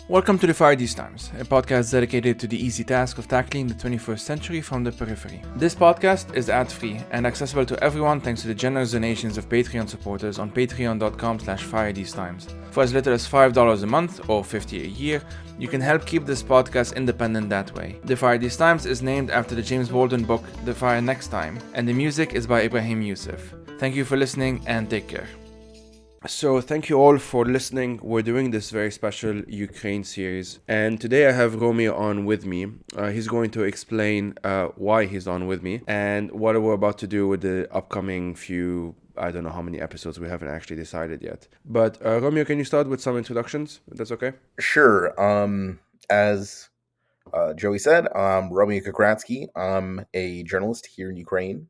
Welcome to the Fire These Times, a podcast dedicated to the easy task of tackling the 21st century from the periphery. This podcast is ad-free and accessible to everyone thanks to the generous donations of Patreon supporters on patreon.com/firethesetimes. For as little as $5 a month or $50 a year, you can help keep this podcast independent that way. The Fire These Times is named after the James Baldwin book The Fire Next Time, and the music is by Ibrahim Youssef. Thank you for listening and take care. So thank you all for listening. We're doing this very special Ukraine series, and today I have Romeo on with me. He's going to explain why he's on with me and what we're about to do with the upcoming few, I don't know how many episodes, we haven't actually decided yet. But Romeo, can you start with some introductions, if that's okay? Sure. As Joey said, I'm Romeo Kokriatski. I'm a journalist here in Ukraine.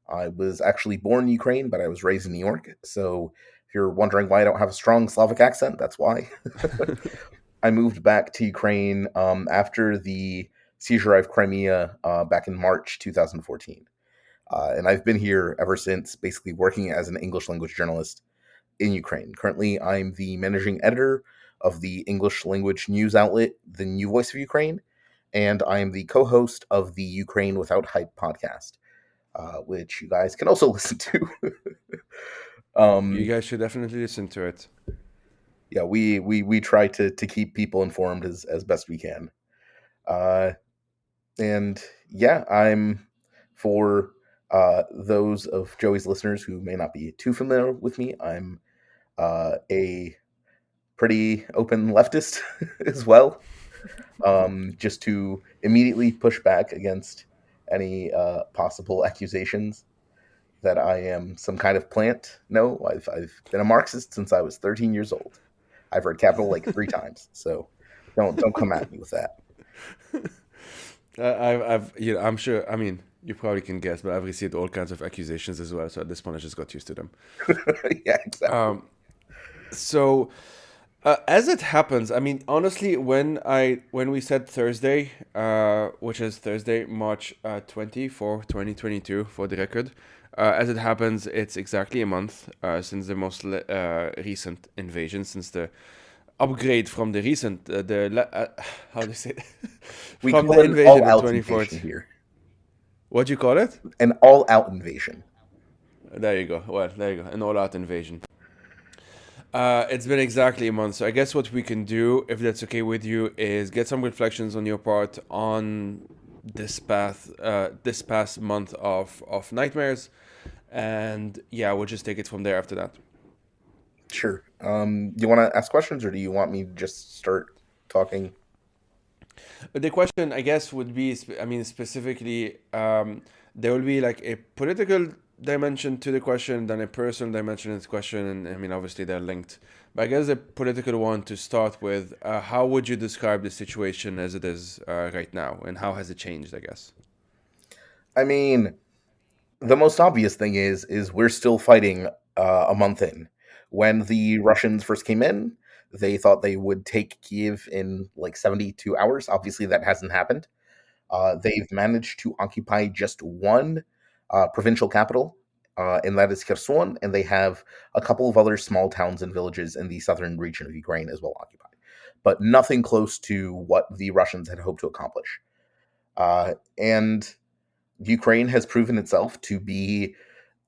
I was actually born in Ukraine, but I was raised in New York. So if you're wondering why I don't have a strong Slavic accent, that's why. I moved back to Ukraine after the seizure of Crimea back in March 2014. And I've been here ever since, basically working as an English language journalist in Ukraine. Currently, I'm the managing editor of the English language news outlet, The New Voice of Ukraine, and I am the co-host of the Ukraine Without Hype podcast, which you guys can also listen to. You guys should definitely listen to it. Yeah, we try to keep people informed as best we can. And yeah, I'm for those of Joey's listeners who may not be too familiar with me, I'm a pretty open leftist as well. Just to immediately push back against any possible accusations that I am some kind of plant. No, I've been a Marxist since I was 13 years old. I've read Capital like 3 times, so don't come at me with that. I'm sure. I mean, you probably can guess, but I've received all kinds of accusations as well. So at this point, I just got used to them. Yeah, exactly. So, as it happens, I mean, honestly, when we said Thursday, which is Thursday, March 2022, for the record, as it happens, it's exactly a month since the most recent invasion, since the upgrade from the recent, how do you say it? We From call the it an invasion of all-out 24th. invasion here. What do you call it? An all-out invasion. There you go. Well, there you go. An all-out invasion. It's been exactly a month, so I guess what we can do, if that's okay with you, is get some reflections on your part on this past month of nightmares, and yeah, we'll just take it from there after that. Sure. Do you want to ask questions, or do you want me to just start talking? But the question, I guess, would be, specifically, there will be like a political dimension to the question, then a personal dimension to the question, and I mean, obviously they're linked. But I guess the political one to start with, how would you describe the situation as it is right now, and how has it changed, I guess? I mean, the most obvious thing is we're still fighting a month in. When the Russians first came in, they thought they would take Kiev in like 72 hours. Obviously, that hasn't happened. They've managed to occupy just one provincial capital, and that is Kherson, and they have a couple of other small towns and villages in the southern region of Ukraine as well occupied, but nothing close to what the Russians had hoped to accomplish. And Ukraine has proven itself to be,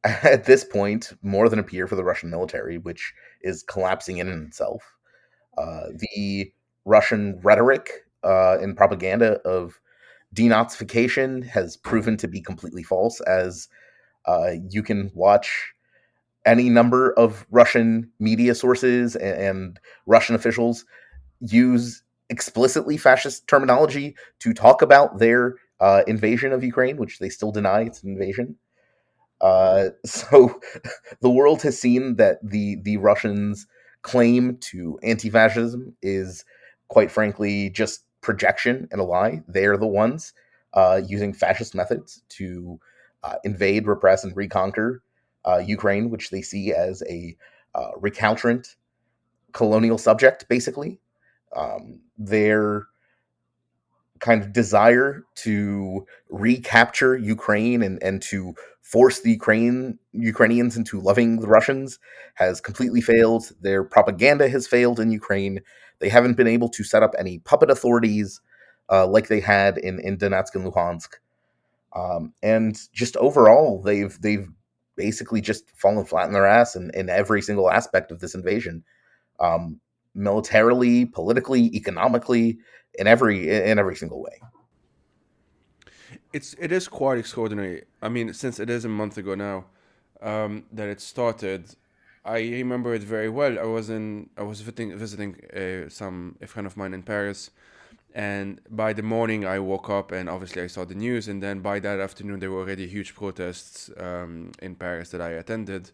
at this point, more than a peer for the Russian military, which is collapsing in itself. The Russian rhetoric and propaganda of denazification has proven to be completely false, as you can watch any number of Russian media sources and Russian officials use explicitly fascist terminology to talk about their invasion of Ukraine, which they still deny it's an invasion. So the world has seen that the Russians' claim to anti-fascism is, quite frankly, just projection and a lie. They're the ones using fascist methods to invade, repress, and reconquer Ukraine, which they see as a recalcitrant colonial subject, basically. Their kind of desire to recapture Ukraine and to force the Ukrainians into loving the Russians has completely failed. Their propaganda has failed in Ukraine. They haven't been able to set up any puppet authorities like they had in Donetsk and Luhansk. And just overall, they've basically just fallen flat in their ass in every single aspect of this invasion, um, militarily, politically, economically, in every single way. It is quite extraordinary. I mean, since it is a month ago now that it started, I remember it very well. I was visiting a friend of mine in Paris, and by the morning I woke up and obviously I saw the news, and then by that afternoon there were already huge protests in Paris that I attended.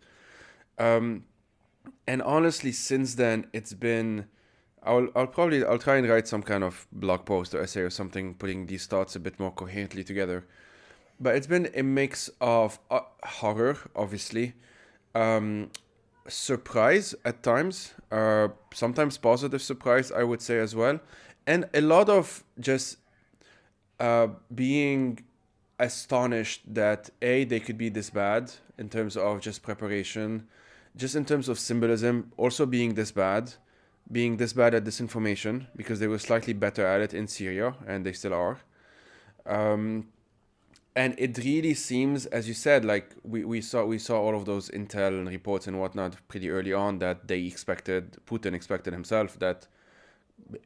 Um, and honestly, since then it's been. I'll try and write some kind of blog post or essay or something, putting these thoughts a bit more coherently together. But it's been a mix of horror, obviously, um, surprise at times, sometimes positive surprise, I would say as well, and a lot of just being astonished that they could be this bad in terms of just preparation, just in terms of symbolism, also being this bad at disinformation because they were slightly better at it in Syria and they still are. Um, and it really seems, as you said, like we saw all of those intel and reports and whatnot pretty early on that Putin expected himself that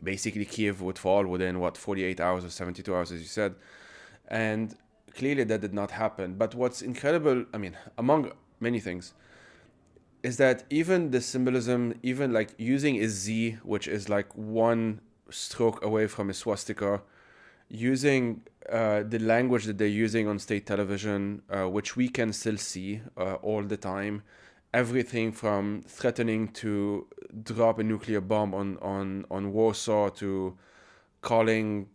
basically Kiev would fall within 48 hours or 72 hours, as you said, and clearly that did not happen. But what's incredible, I mean, among many things, is that even the symbolism, even like using a Z, which is like one stroke away from a swastika, using the language that they're using on state television, which we can still see all the time, everything from threatening to drop a nuclear bomb on Warsaw to calling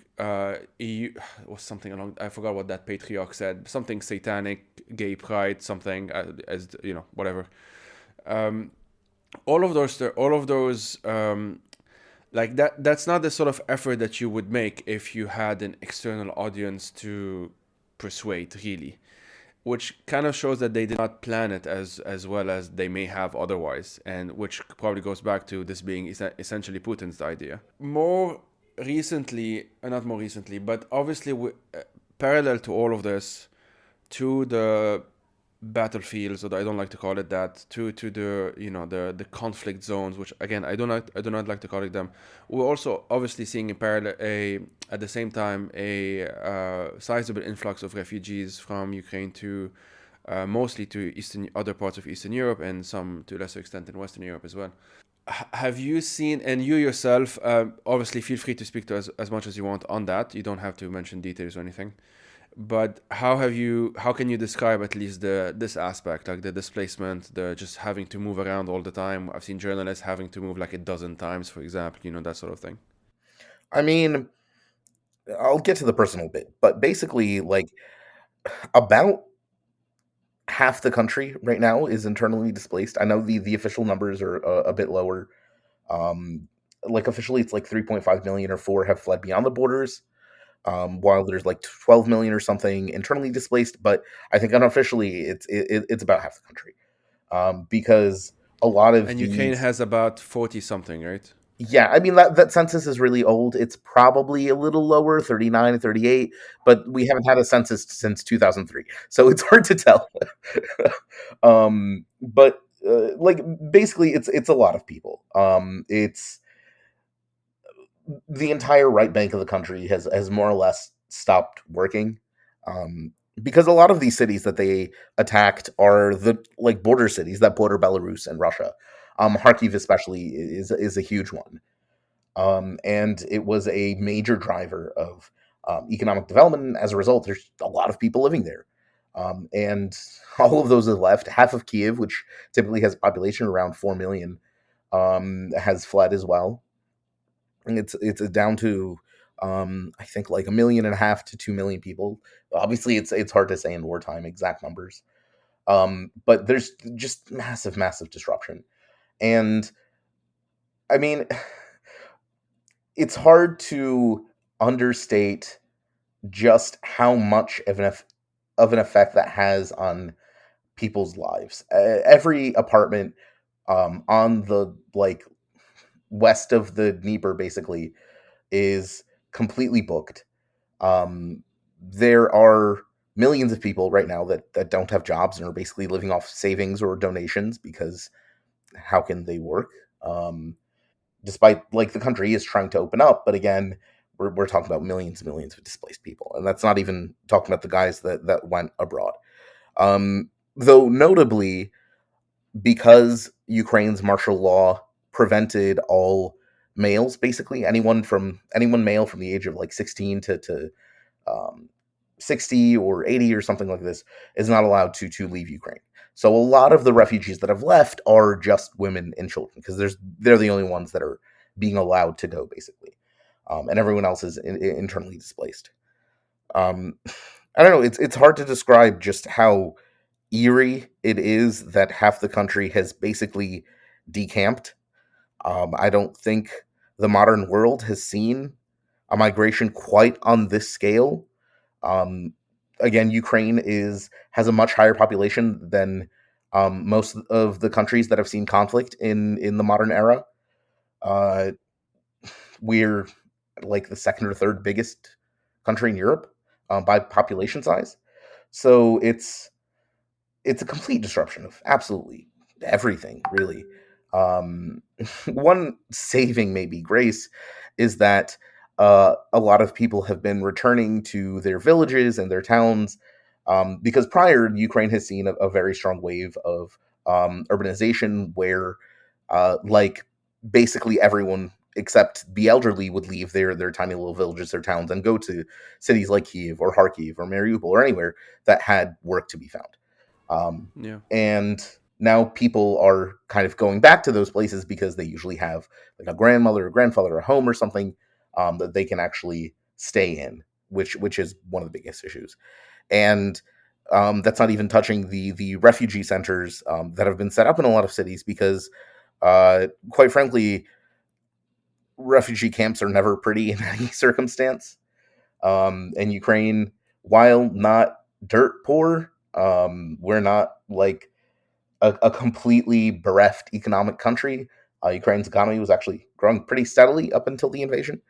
EU was something along, I forgot what that patriarch said, something satanic, gay pride, something as you know, whatever. Um, all of those like that's not the sort of effort that you would make if you had an external audience to persuade, really, which kind of shows that they did not plan it as well as they may have otherwise, and which probably goes back to this being essentially Putin's idea. More recently, not more recently, but obviously parallel to all of this, to the battlefields, or I don't like to call it that, to the the conflict zones, which again I do not like to call it them. We're also obviously seeing in parallel at the same time a sizable influx of refugees from Ukraine to mostly to other parts of Eastern Europe, and some to a lesser extent in Western Europe as well. Have you seen, and you yourself, obviously feel free to speak to as much as you want on that. You don't have to mention details or anything. But how can you describe at least this aspect, like the displacement, the just having to move around all the time? I've seen journalists having to move like a dozen times, for example, that sort of thing. I mean, I'll get to the personal bit, but basically, like, about half the country right now is internally displaced. I know the official numbers are a bit lower. Um, like officially, it's like 3.5 million or four have fled beyond the borders, while there's like 12 million or something internally displaced. But I think unofficially, it's about half the country, because a lot of And Ukraine these. has about 40 something, right? Yeah, I mean that census is really old. It's probably a little lower, 39, 38, but we haven't had a census since 2003. So it's hard to tell. But like basically it's a lot of people. It's the entire right bank of the country has more or less stopped working. Um, because a lot of these cities that they attacked are the like border cities that border Belarus and Russia. Kharkiv especially is a huge one. And it was a major driver of economic development. And as a result, there's a lot of people living there. And all of those have left. Half of Kiev, which typically has a population around 4 million, has fled as well. And it's down to I think like 1.5 million to 2 million people. Obviously, it's hard to say in wartime exact numbers. But there's just massive disruption. And I mean, it's hard to understate just how much of an effect that has on people's lives. Every apartment on the like west of the Dnieper basically is completely booked. There are millions of people right now that don't have jobs and are basically living off savings or donations because how can they work? Despite like the country is trying to open up, but again, we're talking about millions and millions of displaced people, and that's not even talking about the guys that went abroad. Though notably, because Ukraine's martial law prevented all males, basically anyone male from the age of like 16 to um, 60 or 80 or something like this is not allowed to leave Ukraine. So a lot of the refugees that have left are just women and children because they're the only ones that are being allowed to go basically, and everyone else is internally displaced. Um, I don't know. It's hard to describe just how eerie it is that half the country has basically decamped. I don't think the modern world has seen a migration quite on this scale. um, Again, Ukraine is has a much higher population than most of the countries that have seen conflict in the modern era. Uh, we're like the second or third biggest country in Europe by population size, so it's a complete disruption of absolutely everything, really. Um, One saving, maybe grace, is that a lot of people have been returning to their villages and their towns because prior, Ukraine has seen a very strong wave of urbanization where, like, basically everyone except the elderly would leave their tiny little villages, their towns, and go to cities like Kiev or Kharkiv or Mariupol or anywhere that had work to be found. Yeah. And now people are kind of going back to those places because they usually have like a grandmother or grandfather, a home or something that they can actually stay in, which is one of the biggest issues. And that's not even touching the refugee centers that have been set up in a lot of cities because, quite frankly, refugee camps are never pretty in any circumstance. And Ukraine, while not dirt poor, we're not like a completely bereft economic country. Ukraine's economy was actually growing pretty steadily up until the invasion.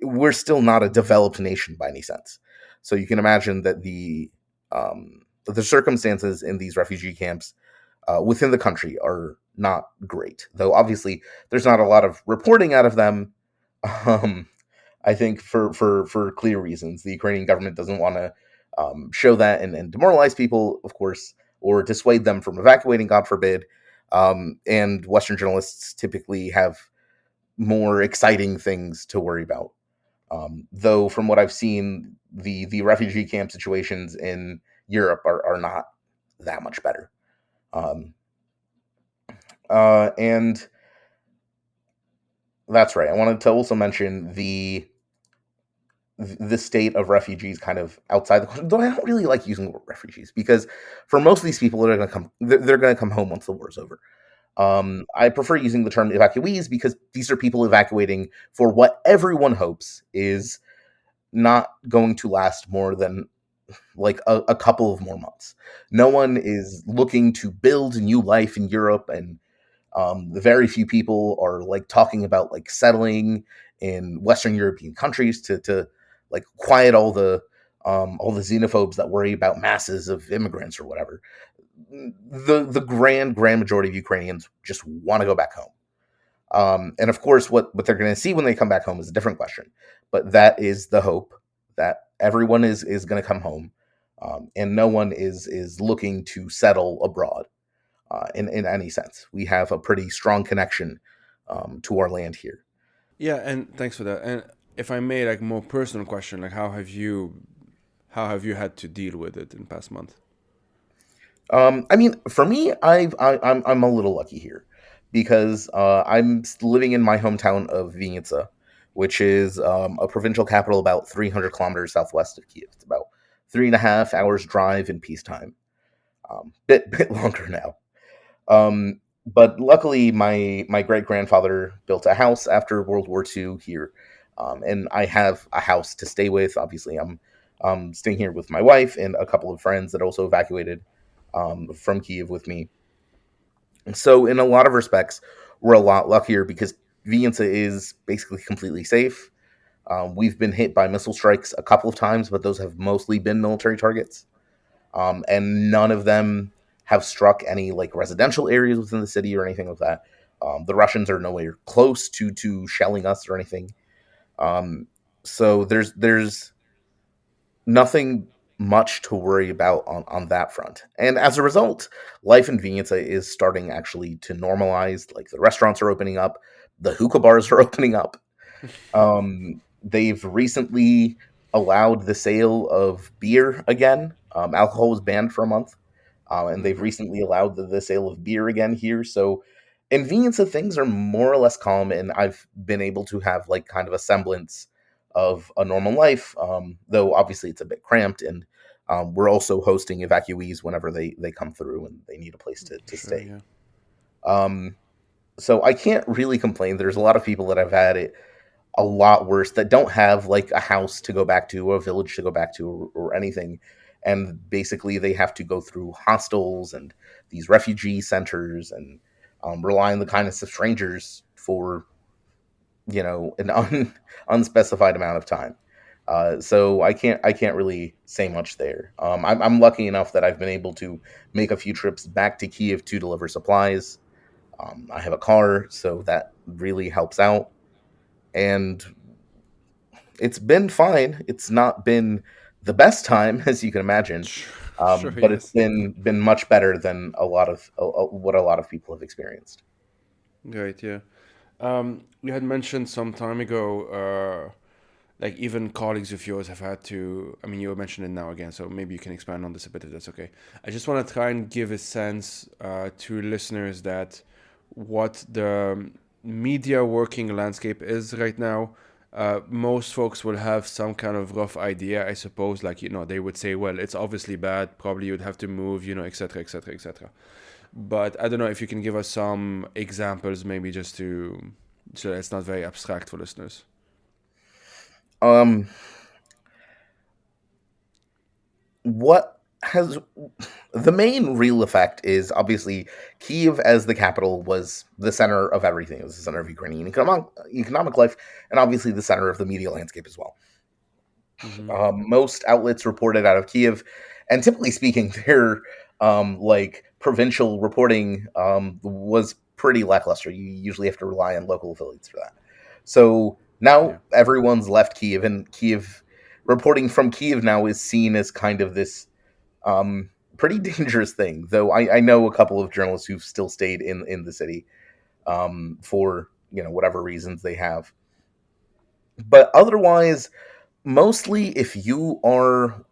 We're still not a developed nation by any sense. So you can imagine that the circumstances in these refugee camps within the country are not great. Though obviously there's not a lot of reporting out of them. Um, I think for clear reasons, the Ukrainian government doesn't want to show that and demoralize people, of course, or dissuade them from evacuating, God forbid. And Western journalists typically have more exciting things to worry about. Though, from what I've seen, the refugee camp situations in Europe are not that much better. Um, and that's right. I wanted to also mention the state of refugees kind of outside the country. Though I don't really like using the word refugees because for most of these people, they're going to come home once the war's over. I prefer using the term evacuees because these are people evacuating for what everyone hopes is not going to last more than like a couple of more months. No one is looking to build a new life in Europe, and the very few people are like talking about like settling in Western European countries to like quiet all the xenophobes that worry about masses of immigrants or whatever. The grand majority of Ukrainians just want to go back home. And of course, what they're going to see when they come back home is a different question. But that is the hope that everyone is going to come home, and no one is looking to settle abroad in any sense. We have a pretty strong connection to our land here. Yeah, and thanks for that. And if I may, like more personal question, like how have you had to deal with it in past month? I mean, for me, I'm a little lucky here because I'm living in my hometown of Vinnytsia, which is a provincial capital about 300 kilometers southwest of Kiev. It's about 3.5 hours drive in peacetime. Bit longer now. But luckily, my great grandfather built a house after World War II here, and I have a house to stay with. Obviously, I'm staying here with my wife and a couple of friends that also evacuated from Kiev with me. So, in a lot of respects, we're a lot luckier because Vienna is basically completely safe. We've been hit by missile strikes a couple of times, but those have mostly been military targets, and none of them have struck any like residential areas within the city or anything like that. The Russians are nowhere close to shelling us or anything. Um, so there's nothing much to worry about on that front. And as a result, life in Vienna is starting actually to normalize. Like the restaurants are opening up, the hookah bars are opening up. They've recently allowed the sale of beer again. Alcohol was banned for a month, and they've Okay. recently allowed the sale of beer again here. So, in Vienna, things are more or less calm, and I've been able to have like kind of a semblance of a normal life. Though obviously it's a bit cramped, and we're also hosting evacuees whenever they come through and they need a place to Sure. stay. Yeah. Um, so I can't really complain. There's a lot of people that have had it a lot worse that don't have like a house to go back to or a village to go back to or anything, and basically they have to go through hostels and these refugee centers and rely on the kindness of strangers for an unspecified amount of time. So I can't really say much there. I'm lucky enough that I've been able to make a few trips back to Kiev to deliver supplies. I have a car, so that really helps out, and it's been fine. It's not been the best time, as you can imagine, Sure. but it's Yes. been much better than a lot of what a lot of people have experienced. Right. Yeah. You had mentioned some time ago, like even colleagues of yours have had to. I mean, you mentioned it now again, so maybe you can expand on this a bit if that's okay. I just want to try and give a sense to listeners that what the media working landscape is right now. Most folks will have some kind of rough idea, I suppose. Like they would say, "Well, it's obviously bad. Probably you'd have to move, etc., etc., etc." But I don't know if you can give us some examples, maybe just to so it's not very abstract for listeners. Um, what has the main real effect is obviously Kiev as the capital was the center of everything. It was the center of Ukrainian economic life, and obviously the center of the media landscape as well. Mm-hmm. Most outlets reported out of Kiev, and typically speaking, their like provincial reporting was pretty lackluster. You usually have to rely on local affiliates for that. So now Yeah. everyone's left Kiev, and Kiev reporting from Kiev now is seen as kind of this pretty dangerous thing. Though I know a couple of journalists who've still stayed in the city for whatever reasons they have, but otherwise mostly if you are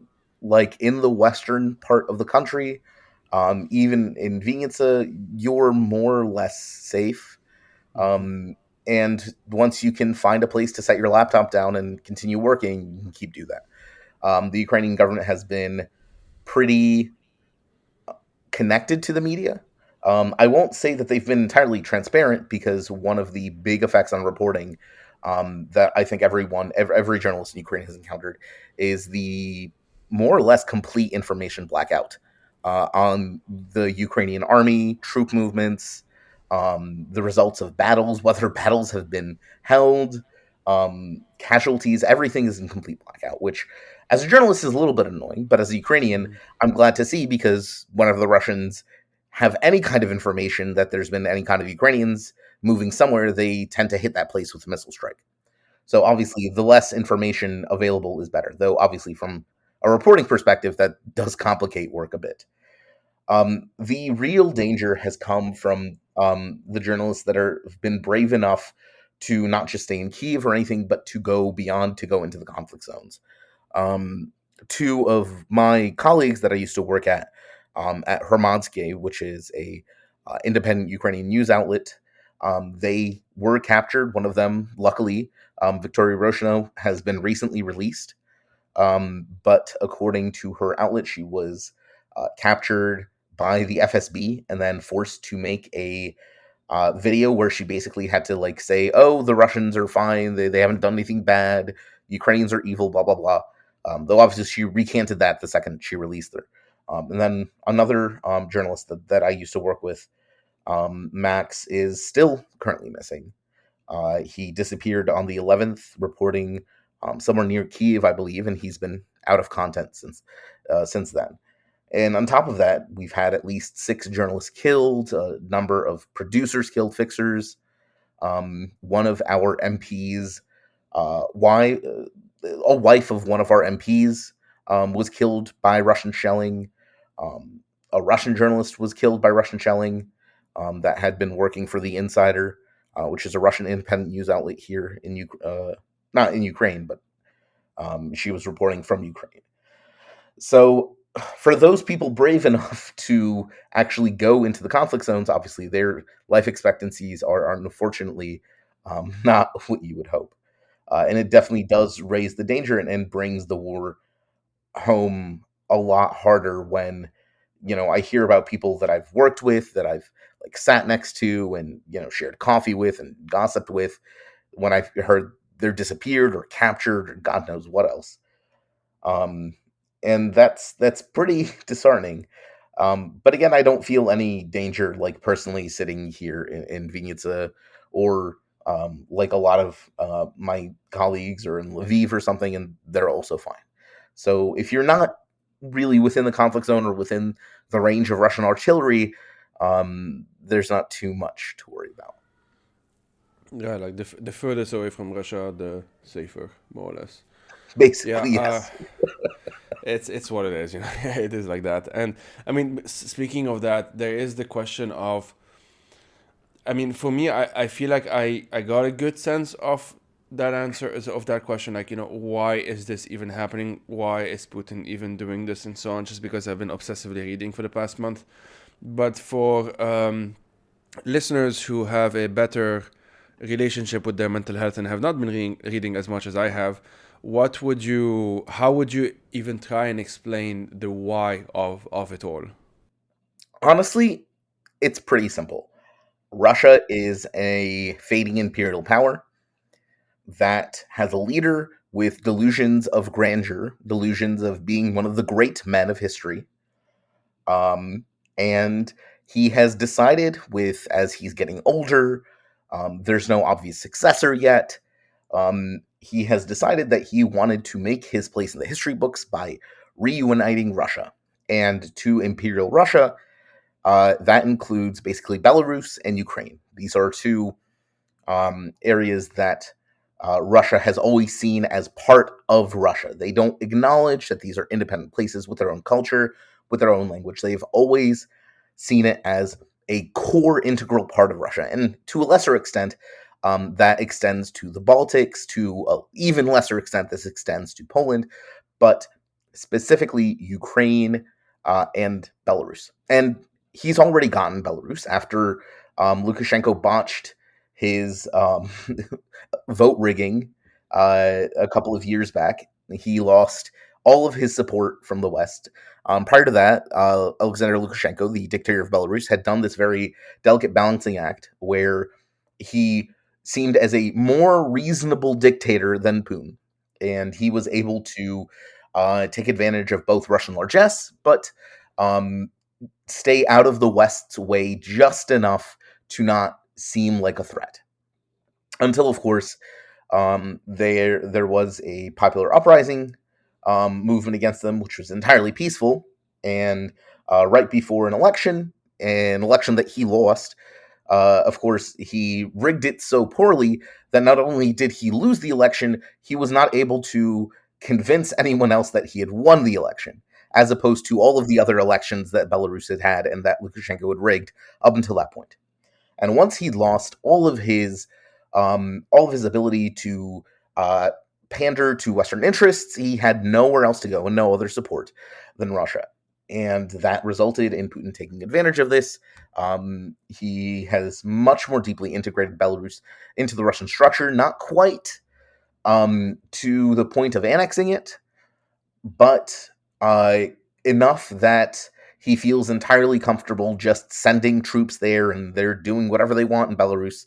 like in the western part of the country, even in Vinnytsia, you're more or less safe. Mm-hmm. Um, and once you can find a place to set your laptop down and continue working, you can keep do that. The Ukrainian government has been pretty connected to the media. I won't say that they've been entirely transparent because one of the big effects on reporting that I think every journalist in Ukraine has encountered is the more or less complete information blackout on the Ukrainian army, troop movements, the results of battles, whether battles have been held, casualties. Everything is in complete blackout, which as a journalist is a little bit annoying, but as a Ukrainian, Mm-hmm. I'm glad to see because whenever the Russians have any kind of information that there's been any kind of Ukrainians moving somewhere, they tend to hit that place with a missile strike. So obviously, the less information available is better. Though obviously, from a reporting perspective, that does complicate work a bit. The real danger has come from the journalists that have been brave enough to not just stay in Kiev or anything, but to go beyond, to go into the conflict zones. Um, Two of my colleagues that I used to work at Hromadske, which is a independent Ukrainian news outlet, they were captured. One of them, luckily, Victoria Roshino, has been recently released. But according to her outlet, she was captured by the FSB and then forced to make a video where she basically had to like say, "Oh, the Russians are fine. They haven't done anything bad. Ukrainians are evil." Blah blah blah. Though obviously she recanted that the second she released her. And then another journalist that I used to work with, Max is still currently missing. He disappeared on the 11th, reporting somewhere near Kiev, I believe, and he's been out of content since then. And on top of that, we've had at least 6 journalists killed, a number of producers killed, fixers. One of our MPs, a wife of one of our MPs, was killed by Russian shelling. A Russian journalist was killed by Russian shelling that had been working for the Insider, which is a Russian independent news outlet here in not in Ukraine, but she was reporting from Ukraine. So, for those people brave enough to actually go into the conflict zones, obviously their life expectancies are unfortunately not what you would hope. And it definitely does raise the danger and brings the war home a lot harder when, I hear about people that I've worked with, that I've like sat next to and, shared coffee with and gossiped with, when I've heard they're disappeared or captured or God knows what else. And that's pretty disheartening. But again, I don't feel any danger, like personally sitting here in Vinnytsia, or like a lot of my colleagues are in Lviv or something, and they're also fine. So if you're not really within the conflict zone or within the range of Russian artillery, there's not too much to worry about. Yeah, like the furthest away from Russia, the safer, more or less. Basically, Yeah, yes. it's what it is, it is like that. And I mean, speaking of that, there is the question of, I mean, for me, I feel like I got a good sense of that answer, of that question, like, why is this even happening? Why is Putin even doing this and so on? Just because I've been obsessively reading for the past month. But for listeners who have a better relationship with their mental health and have not been reading as much as I have, how would you even try and explain the why of it all? Honestly, it's pretty simple. Russia is a fading imperial power that has a leader with delusions of grandeur, delusions of being one of the great men of history. And he has decided, with as he's getting older, there's no obvious successor yet. He has decided that he wanted to make his place in the history books by reuniting Russia. And to imperial Russia, that includes basically Belarus and Ukraine. These are two areas that Russia has always seen as part of Russia. They don't acknowledge that these are independent places with their own culture, with their own language. They've always seen it as a core integral part of Russia. And to a lesser extent, that extends to the Baltics, to an even lesser extent, this extends to Poland, but specifically Ukraine and Belarus. And he's already gotten Belarus after Lukashenko botched his vote rigging a couple of years back. He lost all of his support from the West. Prior to that, Alexander Lukashenko, the dictator of Belarus, had done this very delicate balancing act where he seemed as a more reasonable dictator than Putin. And he was able to take advantage of both Russian largesse, but stay out of the West's way just enough to not seem like a threat. Until, of course, there was a popular uprising movement against them, which was entirely peaceful. And right before an election that he lost, of course, he rigged it so poorly that not only did he lose the election, he was not able to convince anyone else that he had won the election, as opposed to all of the other elections that Belarus had had and that Lukashenko had rigged up until that point. And once he'd lost all of his ability to pander to Western interests, he had nowhere else to go and no other support than Russia. And that resulted in Putin taking advantage of this. He has much more deeply integrated Belarus into the Russian structure, not quite to the point of annexing it, but enough that he feels entirely comfortable just sending troops there, and they're doing whatever they want in Belarus.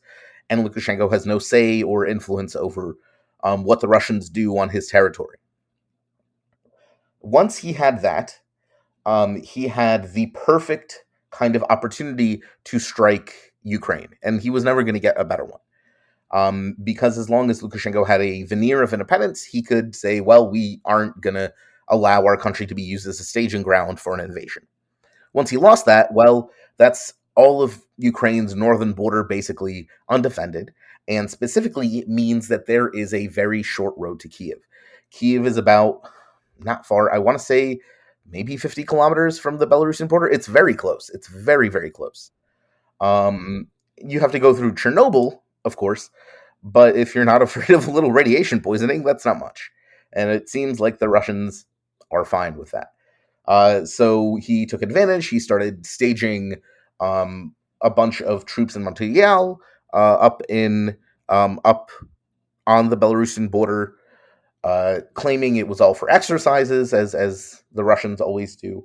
And Lukashenko has no say or influence over what the Russians do on his territory. Once he had that, he had the perfect kind of opportunity to strike Ukraine, and he was never going to get a better one. Because as long as Lukashenko had a veneer of independence, he could say, well, we aren't going to allow our country to be used as a staging ground for an invasion. Once he lost that, well, that's all of Ukraine's northern border basically undefended. And specifically, it means that there is a very short road to Kiev. Kiev is about not far, I want to say maybe 50 kilometers from the Belarusian border. It's very close. It's very, very close. You have to go through Chernobyl, of course, but if you're not afraid of a little radiation poisoning, that's not much. And it seems like the Russians are fine with that. So he took advantage. He started staging a bunch of troops in Material up on the Belarusian border, claiming it was all for exercises, as the Russians always do.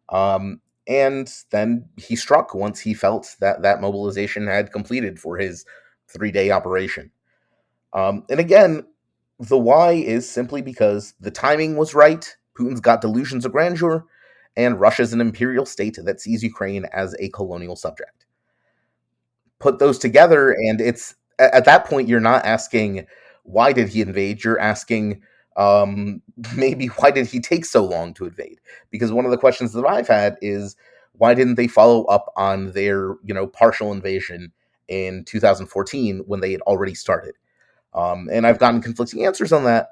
And then he struck once he felt that mobilization had completed for his 3-day operation. And again, the why is simply because the timing was right. Putin's got delusions of grandeur, and Russia's an imperial state that sees Ukraine as a colonial subject. Put those together, and it's at that point you're not asking why did he invade. You're asking maybe why did he take so long to invade? Because one of the questions that I've had is why didn't they follow up on their partial invasion in 2014 when they had already started? And I've gotten conflicting answers on that.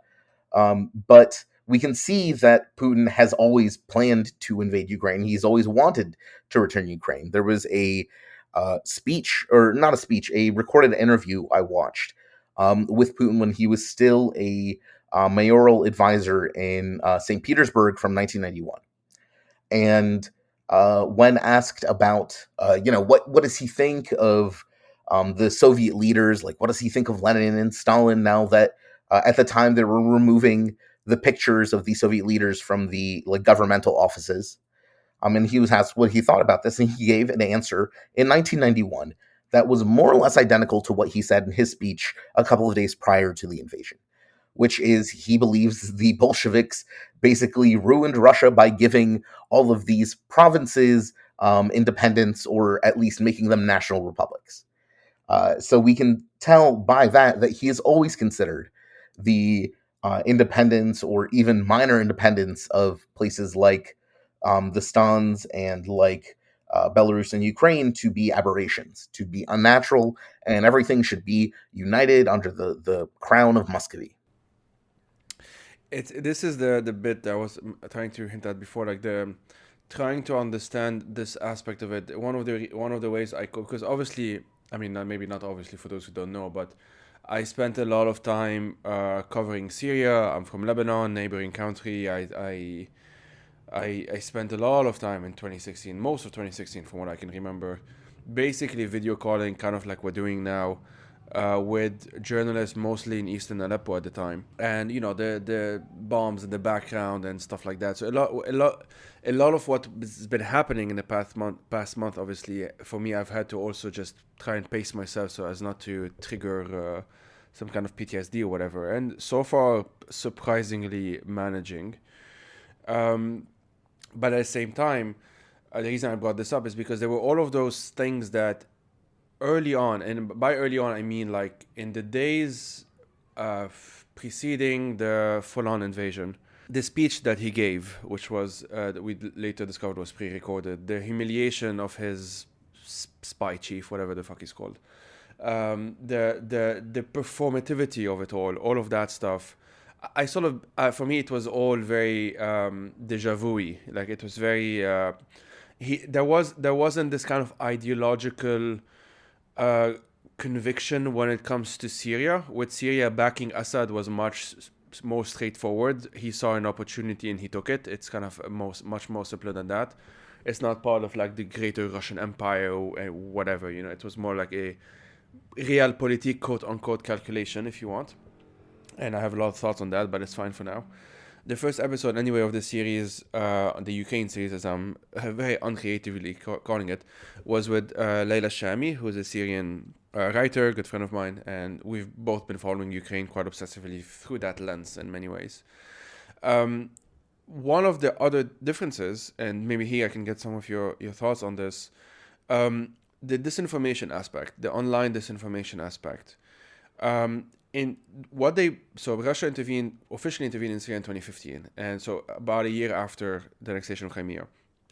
But we can see that Putin has always planned to invade Ukraine. He's always wanted to return Ukraine. There was a speech, or not a speech, a recorded interview I watched with Putin when he was still a mayoral advisor in St. Petersburg from 1991. And when asked about, what does he think of the Soviet leaders, like what does he think of Lenin and Stalin now that at the time they were removing the pictures of the Soviet leaders from the governmental offices. And he was asked what he thought about this, and he gave an answer in 1991 that was more or less identical to what he said in his speech a couple of days prior to the invasion, which is he believes the Bolsheviks basically ruined Russia by giving all of these provinces independence, or at least making them national republics. So we can tell by that he has always considered the independence, or even minor independence, of places like the Stans and Belarus and Ukraine to be aberrations, to be unnatural, and everything should be united under the crown of Muscovy. This is the bit that I was trying to hint at before, trying to understand this aspect of it. One of the ways I could, because obviously, I mean, maybe not obviously for those who don't know, but I spent a lot of time covering Syria. I'm from Lebanon, neighboring country. I spent a lot of time in 2016, most of 2016 from what I can remember, basically video calling, kind of like we're doing now, with journalists mostly in Eastern Aleppo at the time, and the bombs in the background and stuff like that. So a lot of what has been happening in the past month, obviously for me, I've had to also just try and pace myself so as not to trigger some kind of PTSD or whatever. And so far, surprisingly managing. But at the same time, the reason I brought this up is because there were all of those things that early on, and by early on I mean in the days preceding the full-on invasion, the speech that he gave, which was that we later discovered was pre-recorded, the humiliation of his spy chief, whatever the fuck he's called, the performativity of it all of that stuff. I sort of, for me, it was all very deja vu-y. It was very, there wasn't this kind of ideological conviction when it comes to Syria. With Syria backing Assad was much more straightforward. He saw an opportunity and he took it. It's kind of much more simpler than that. It's not part of the greater Russian Empire or whatever. It was more like a realpolitik, quote unquote, calculation, if you want. And I have a lot of thoughts on that, but it's fine for now. The first episode, anyway, of the series, the Ukraine series, as I'm very uncreatively calling it, was with Leila Shami, who's a Syrian writer, good friend of mine, and we've both been following Ukraine quite obsessively through that lens in many ways. one of the other differences, and maybe here I can get some of your thoughts on this, the disinformation aspect, the online disinformation aspect. In what they so Russia officially intervened in Syria in 2015, and so about a year after the annexation of Crimea.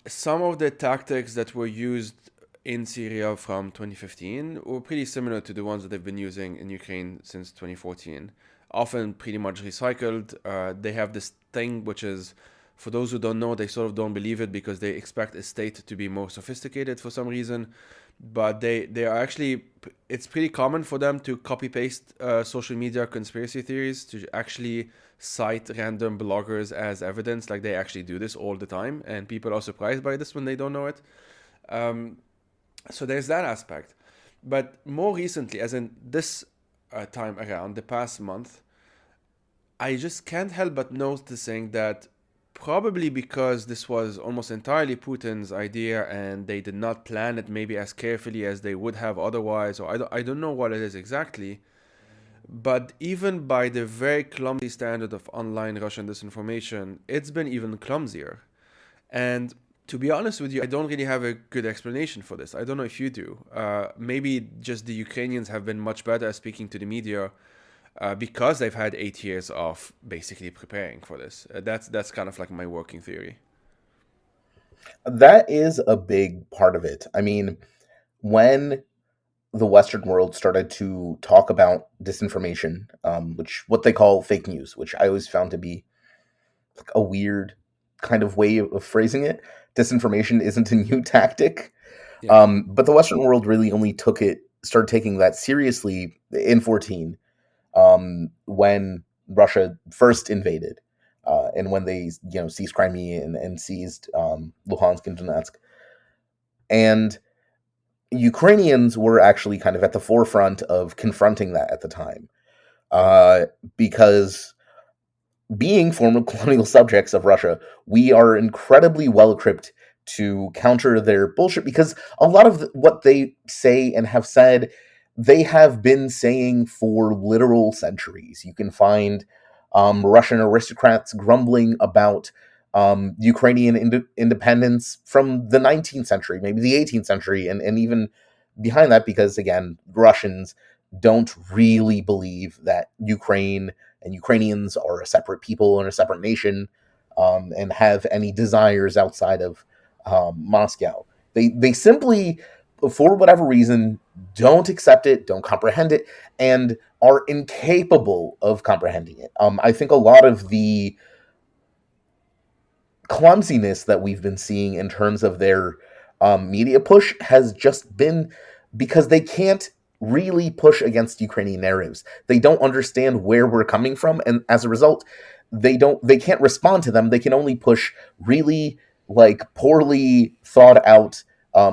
Some of the tactics that were used in Syria from 2015 were pretty similar to the ones that they've been using in Ukraine since 2014. Often pretty much recycled. They have this thing which is, for those who don't know, they sort of don't believe it because they expect a state to be more sophisticated for some reason. But they are actually, it's pretty common for them to copy paste social media conspiracy theories, to actually cite random bloggers as evidence. Like, they actually do this all the time, and people are surprised by this when they don't know it. So there's that aspect. But more recently, as in this time around, the past month, I just can't help but noticing that, probably because this was almost entirely Putin's idea and they did not plan it maybe as carefully as they would have otherwise, or I don't know what it is exactly, but even by the very clumsy standard of online Russian disinformation, it's been even clumsier. And to be honest with you, I don't really have a good explanation for this. I don't know if you do. Maybe just the Ukrainians have been much better at speaking to the media because they've had 8 years of basically preparing for this. That's kind of like my working theory. That is a big part of it. I mean, when the Western world started to talk about disinformation, which what they call fake news, which I always found to be like a weird kind of way of phrasing it. Disinformation isn't a new tactic, Yeah. but the Western world really only started taking that seriously in 14, when Russia first invaded, and when they seized Crimea and seized Luhansk and Donetsk, and Ukrainians were actually kind of at the forefront of confronting that at the time, because being former colonial subjects of Russia, we are incredibly well equipped to counter their bullshit, because a lot of what they say and have said, they have been saying for literal centuries. You can find Russian aristocrats grumbling about Ukrainian independence from the 19th century, maybe the 18th century, and even behind that, because again, Russians don't really believe that Ukraine and Ukrainians are a separate people and a separate nation, and have any desires outside of Moscow. They simply, for whatever reason, don't accept it, don't comprehend it, and are incapable of comprehending it. I think a lot of the clumsiness that we've been seeing in terms of their media push has just been because they can't really push against Ukrainian narratives. They don't understand where we're coming from, and as a result, they can't respond to them. They can only push really like poorly thought out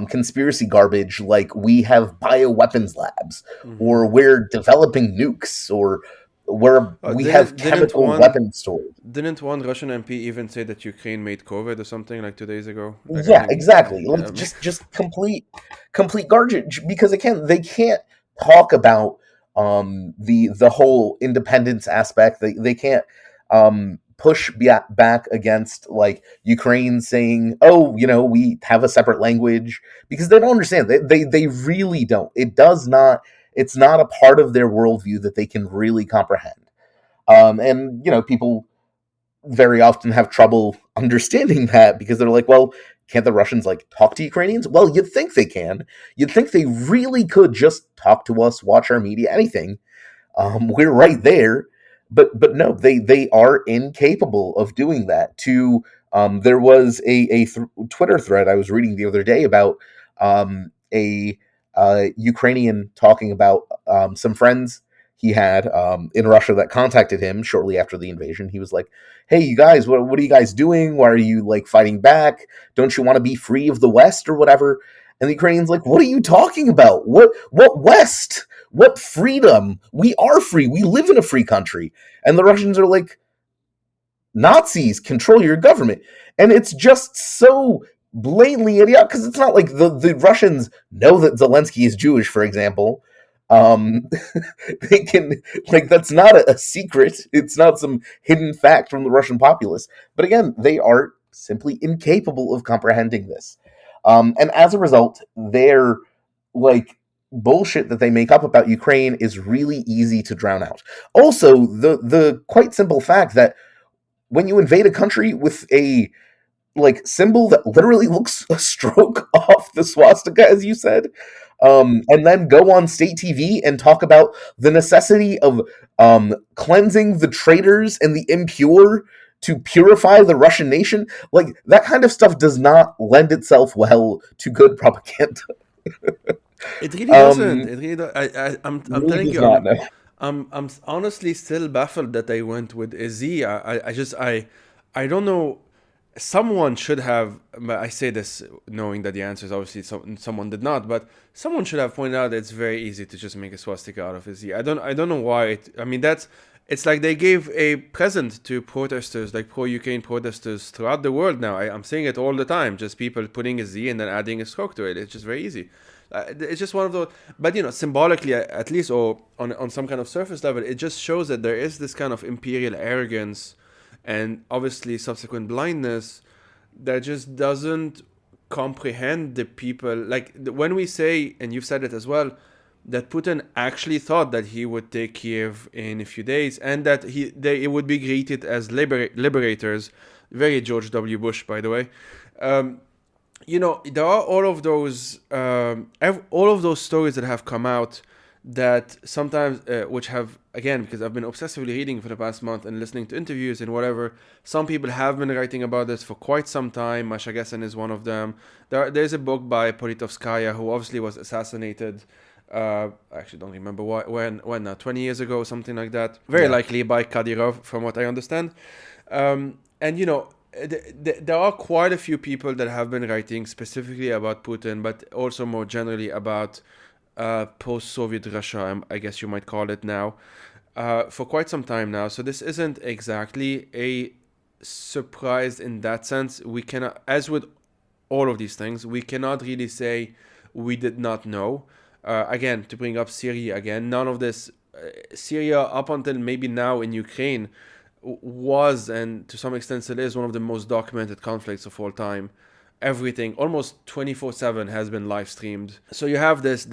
conspiracy garbage, like we have bioweapons labs, Mm-hmm. or we're developing nukes, or where Uh, we have didn't didn't chemical one weapons stored. didn't one Russian MP even say that Ukraine made COVID or something like 2 days ago? Like, I Yeah, think, exactly. yeah. Like just complete garbage, because again, they can't talk about the whole independence aspect. They can't push back against like Ukraine saying, "Oh, we have a separate language," because they don't understand. They really don't. It's not a part of their worldview that they can really comprehend. And people very often have trouble understanding that, because they're like, well, can't the Russians like talk to Ukrainians? Well, you'd think they can. You'd think they really could just talk to us, watch our media, anything. We're right there, but no, they are incapable of doing that. There was a Twitter thread I was reading the other day about a Ukrainian talking about some friends he had in Russia that contacted him shortly after the invasion. He was like, "Hey, you guys, what are you guys doing? Why are you like fighting back? Don't you want to be free of the West or whatever?" And the Ukrainians like, "What are you talking about? What West? What freedom? We are free. We live in a free country." And the Russians are like, "Nazis control your government." And it's just so blatantly idiotic, because it's not like the Russians know that Zelensky is Jewish, for example. Um, they can, like, that's not a secret. It's not some hidden fact from the Russian populace. But again, they are simply incapable of comprehending this. And as a result, their like bullshit that they make up about Ukraine is really easy to drown out. Also, the quite simple fact that when you invade a country with a like symbol that literally looks a stroke off the swastika, as you said, and then go on state TV and talk about the necessity of cleansing the traitors and the impure to purify the Russian nation. Like, that kind of stuff does not lend itself well to good propaganda. It really doesn't. Um, It really. I'm really telling does you. not know. I'm honestly still baffled that I went with a Z. I don't know. Someone should have. But I say this knowing that the answer is obviously someone did not. But someone should have pointed out that it's very easy to just make a swastika out of a Z. I don't know why. I mean, that's. It's like they gave a present to protesters, like pro-Ukraine protesters throughout the world now. I'm saying it all the time. Just people putting a Z and then adding a stroke to it. It's just very easy. It's just one of those, but symbolically, at least, or on some kind of surface level, it just shows that there is this kind of imperial arrogance and obviously subsequent blindness that just doesn't comprehend the people. Like when we say, and you've said it as well, that Putin actually thought that he would take Kiev in a few days and that it would be greeted as liberators. Very George W. Bush, by the way. There are all of those stories that have come out that sometimes, which have, again, because I've been obsessively reading for the past month and listening to interviews and whatever, some people have been writing about this for quite some time. Masha Gessen is one of them. There's a book by Politovskaya, who obviously was assassinated. I actually don't remember when now, 20 years ago, something like that. Very likely by Kadyrov, from what I understand. And there are quite a few people that have been writing specifically about Putin, but also more generally about post-Soviet Russia, I guess you might call it now, for quite some time now. So this isn't exactly a surprise in that sense. We cannot, as with all of these things, we cannot really say we did not know. Again, to bring up Syria again, none of this, Syria up until maybe now in Ukraine, was, and to some extent still is, one of the most documented conflicts of all time. Everything, almost 24/7, has been live streamed. So you have this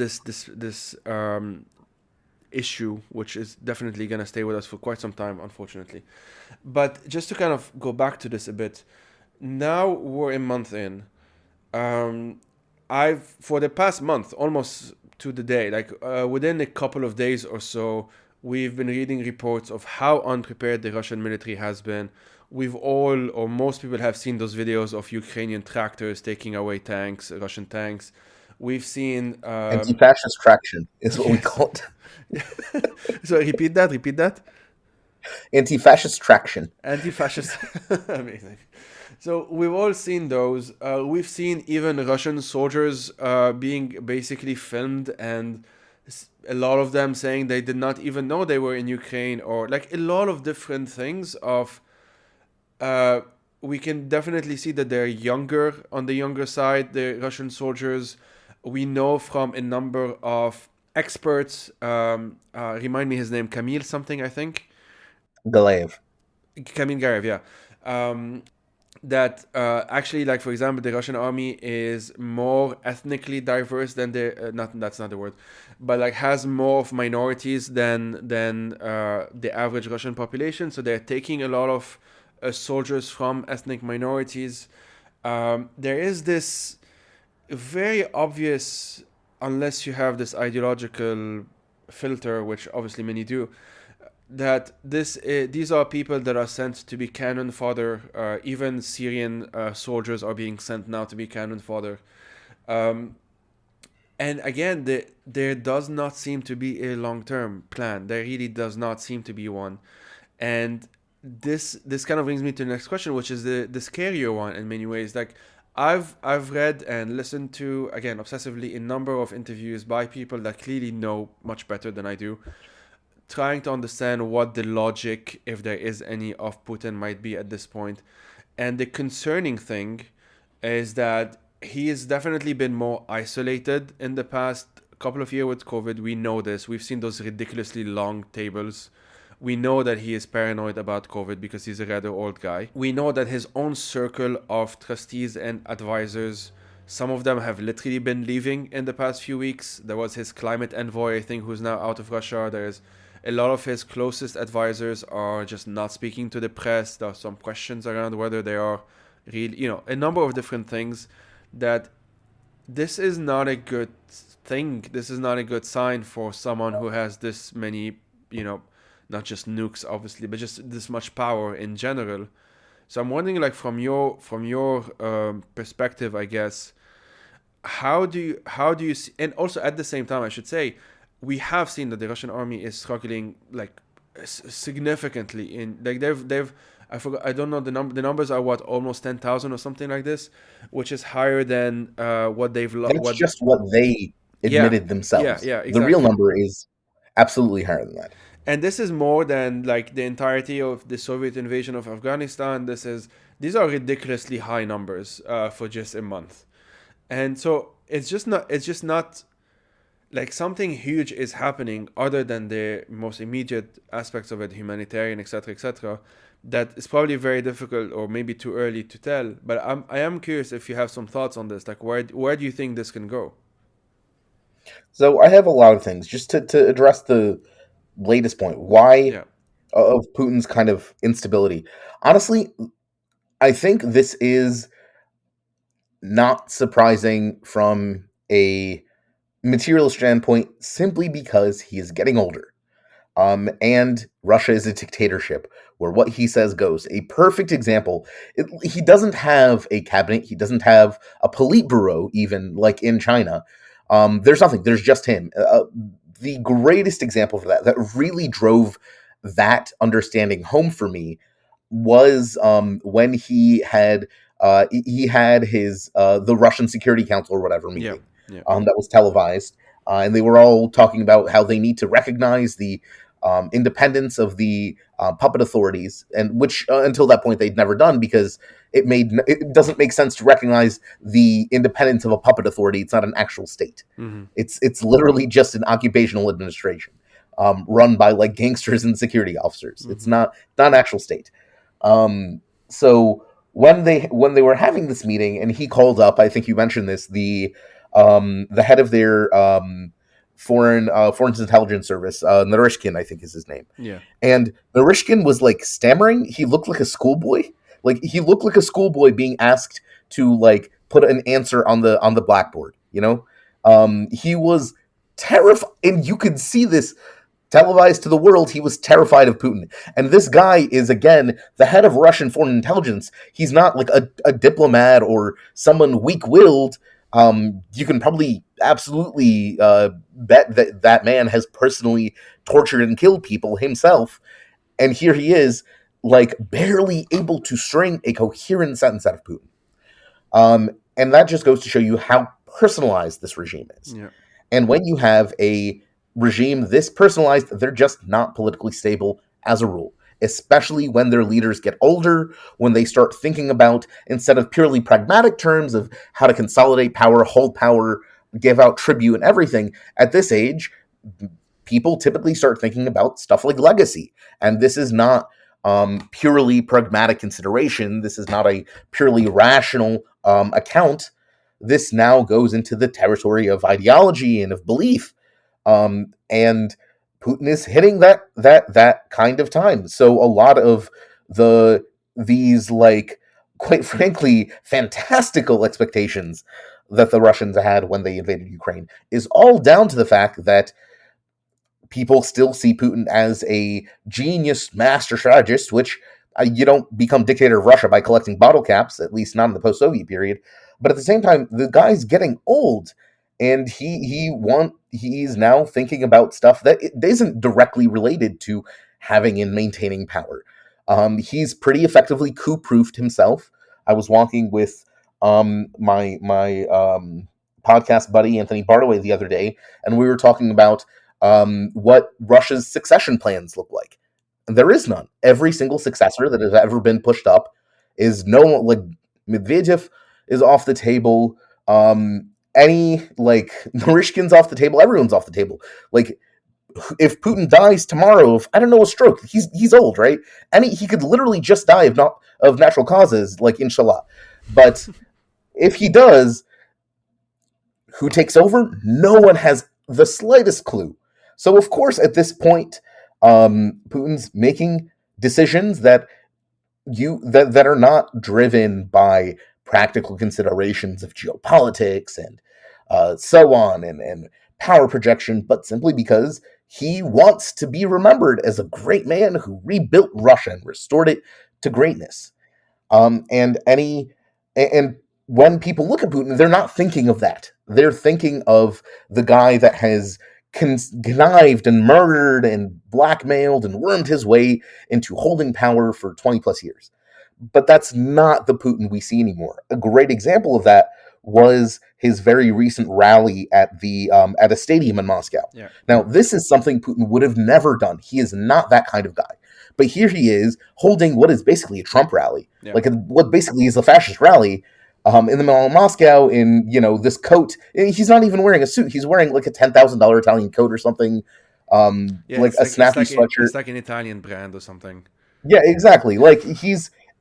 issue, which is definitely gonna stay with us for quite some time, unfortunately. But just to kind of go back to this a bit, now we're a month in. I've, for the past month, almost to the day, like within a couple of days or so, we've been reading reports of how unprepared the Russian military has been. We've all, or most people, have seen those videos of Ukrainian tractors taking away tanks, Russian tanks. We've seen... Anti-fascist traction is what we call it. So repeat that. Anti-fascist traction. Anti-fascist. Amazing. So we've all seen those. We've seen even Russian soldiers being basically filmed, and a lot of them saying they did not even know they were in Ukraine, or like a lot of different things of... we can definitely see that they're on the younger side, the Russian soldiers. We know from a number of experts, remind me his name, Kamil something, I think. Galeev. Kamil Garev, yeah. That actually, like, for example, the Russian army is more ethnically diverse than that's not the word, but like has more of minorities than the average Russian population. So they're taking a lot of soldiers from ethnic minorities. There is this very obvious, unless you have this ideological filter, which obviously many do, that these are people that are sent to be cannon fodder. Even Syrian soldiers are being sent now to be cannon fodder. And again, there does not seem to be a long-term plan. There really does not seem to be one. And this kind of brings me to the next question, which is the scarier one in many ways. Like, I've read and listened to, again, obsessively, a number of interviews by people that clearly know much better than I do, trying to understand what the logic, if there is any, of Putin might be at this point. And the concerning thing is that he has definitely been more isolated in the past couple of years with COVID. We know this. We've seen those ridiculously long tables. We know that he is paranoid about COVID because he's a rather old guy. We know that his own circle of trustees and advisors, some of them have literally been leaving in the past few weeks. There was his climate envoy, I think, who's now out of Russia. There's a lot of his closest advisors are just not speaking to the press. There are some questions around whether they are really, a number of different things that this is not a good thing. This is not a good sign for someone who has this many, not just nukes, obviously, but just this much power in general. So I'm wondering, like, from your perspective, I guess, how do you see, and also at the same time, I should say, we have seen that the Russian army is struggling like significantly in like they've I forgot, I don't know the number. The numbers are what, almost 10,000 or something like this, which is higher than what they've lost. That's just what they admitted themselves. Yeah, exactly. The real number is absolutely higher than that. And this is more than like the entirety of the Soviet invasion of Afghanistan. These are ridiculously high numbers for just a month. And so it's just not like something huge is happening other than the most immediate aspects of it, humanitarian, etc., that is probably very difficult or maybe too early to tell. But I am curious if you have some thoughts on this. Like, where do you think this can go? So I have a lot of things. Just to address the latest point, why of Putin's kind of instability. Honestly, I think this is not surprising from a material standpoint, simply because he is getting older. And Russia is a dictatorship where what he says goes. A perfect example, he doesn't have a cabinet, he doesn't have a Politburo, even like in China. There's nothing, there's just him. The greatest example for that really drove that understanding home for me was when he had his the Russian Security Council or whatever meeting that was televised, and they were all talking about how they need to recognize the independence of the puppet authorities, and which until that point they'd never done, because it doesn't make sense to recognize the independence of a puppet authority. It's not an actual state. Mm-hmm. It's literally just an occupational administration run by like gangsters and security officers. Mm-hmm. It's not an actual state. So when they were having this meeting, and he called up, I think you mentioned this, the head of their foreign intelligence service, Narishkin, I think is his name. Yeah. And Narishkin was like stammering. He looked like a schoolboy. Like he looked like a schoolboy being asked to like put an answer on the blackboard, He was terrified, and you could see this televised to the world. He was terrified of Putin. And this guy is, again, the head of Russian foreign intelligence. He's not like a diplomat or someone weak-willed. You can probably absolutely bet that man has personally tortured and killed people himself. And here he is, like, barely able to string a coherent sentence out of Putin. And that just goes to show you how personalized this regime is. Yeah. And when you have a regime this personalized, they're just not politically stable as a rule, especially when their leaders get older, when they start thinking about, instead of purely pragmatic terms of how to consolidate power, hold power, give out tribute and everything. At this age, people typically start thinking about stuff like legacy. And this is not purely pragmatic consideration. This is not a purely rational account. This now goes into the territory of ideology and of belief. And Putin is hitting that kind of time. So a lot of these, like, quite frankly, fantastical expectations that the Russians had when they invaded Ukraine is all down to the fact that people still see Putin as a genius master strategist, which you don't become dictator of Russia by collecting bottle caps, at least not in the post-Soviet period. But at the same time, the guy's getting old. And he's now thinking about stuff that isn't directly related to having and maintaining power. He's pretty effectively coup-proofed himself. I was walking with my podcast buddy Anthony Bartaway the other day, and we were talking about what Russia's succession plans look like. And there is none. Every single successor that has ever been pushed up is no one. Like Medvedev is off the table. any, like, Narishkin's off the table, everyone's off the table. Like, if Putin dies tomorrow of, I don't know, a stroke, he's old, right? And he could literally just die of natural causes, like, inshallah. But if he does, who takes over? No one has the slightest clue. So, of course, at this point, Putin's making decisions that are not driven by practical considerations of geopolitics and so on, and power projection, but simply because he wants to be remembered as a great man who rebuilt Russia and restored it to greatness. And when people look at Putin, they're not thinking of that. They're thinking of the guy that has connived and murdered and blackmailed and wormed his way into holding power for 20 plus years. But that's not the Putin we see anymore. A great example of that was his very recent rally at a stadium in Moscow. Yeah. Now, this is something Putin would have never done. He is not that kind of guy. But here he is holding what is basically a Trump rally, like what basically is a fascist rally, in the middle of Moscow in, this coat. He's not even wearing a suit. He's wearing like a $10,000 Italian coat or something, like a snappy sweatshirt. It's like an Italian brand or something. Yeah, exactly. Like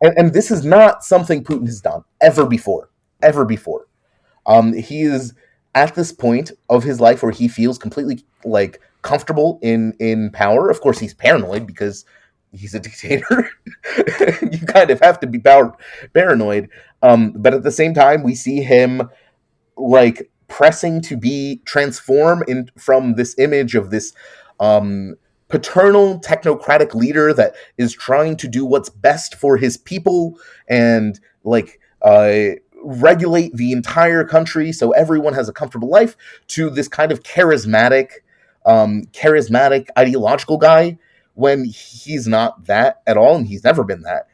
and this is not something Putin has done ever before. He is at this point of his life where he feels completely like comfortable in power. Of course, he's paranoid because he's a dictator. You kind of have to be paranoid. But at the same time, we see him like pressing to be transform from this image of this paternal technocratic leader that is trying to do what's best for his people and like regulate the entire country so everyone has a comfortable life, to this kind of charismatic ideological guy, when he's not that at all, and he's never been that.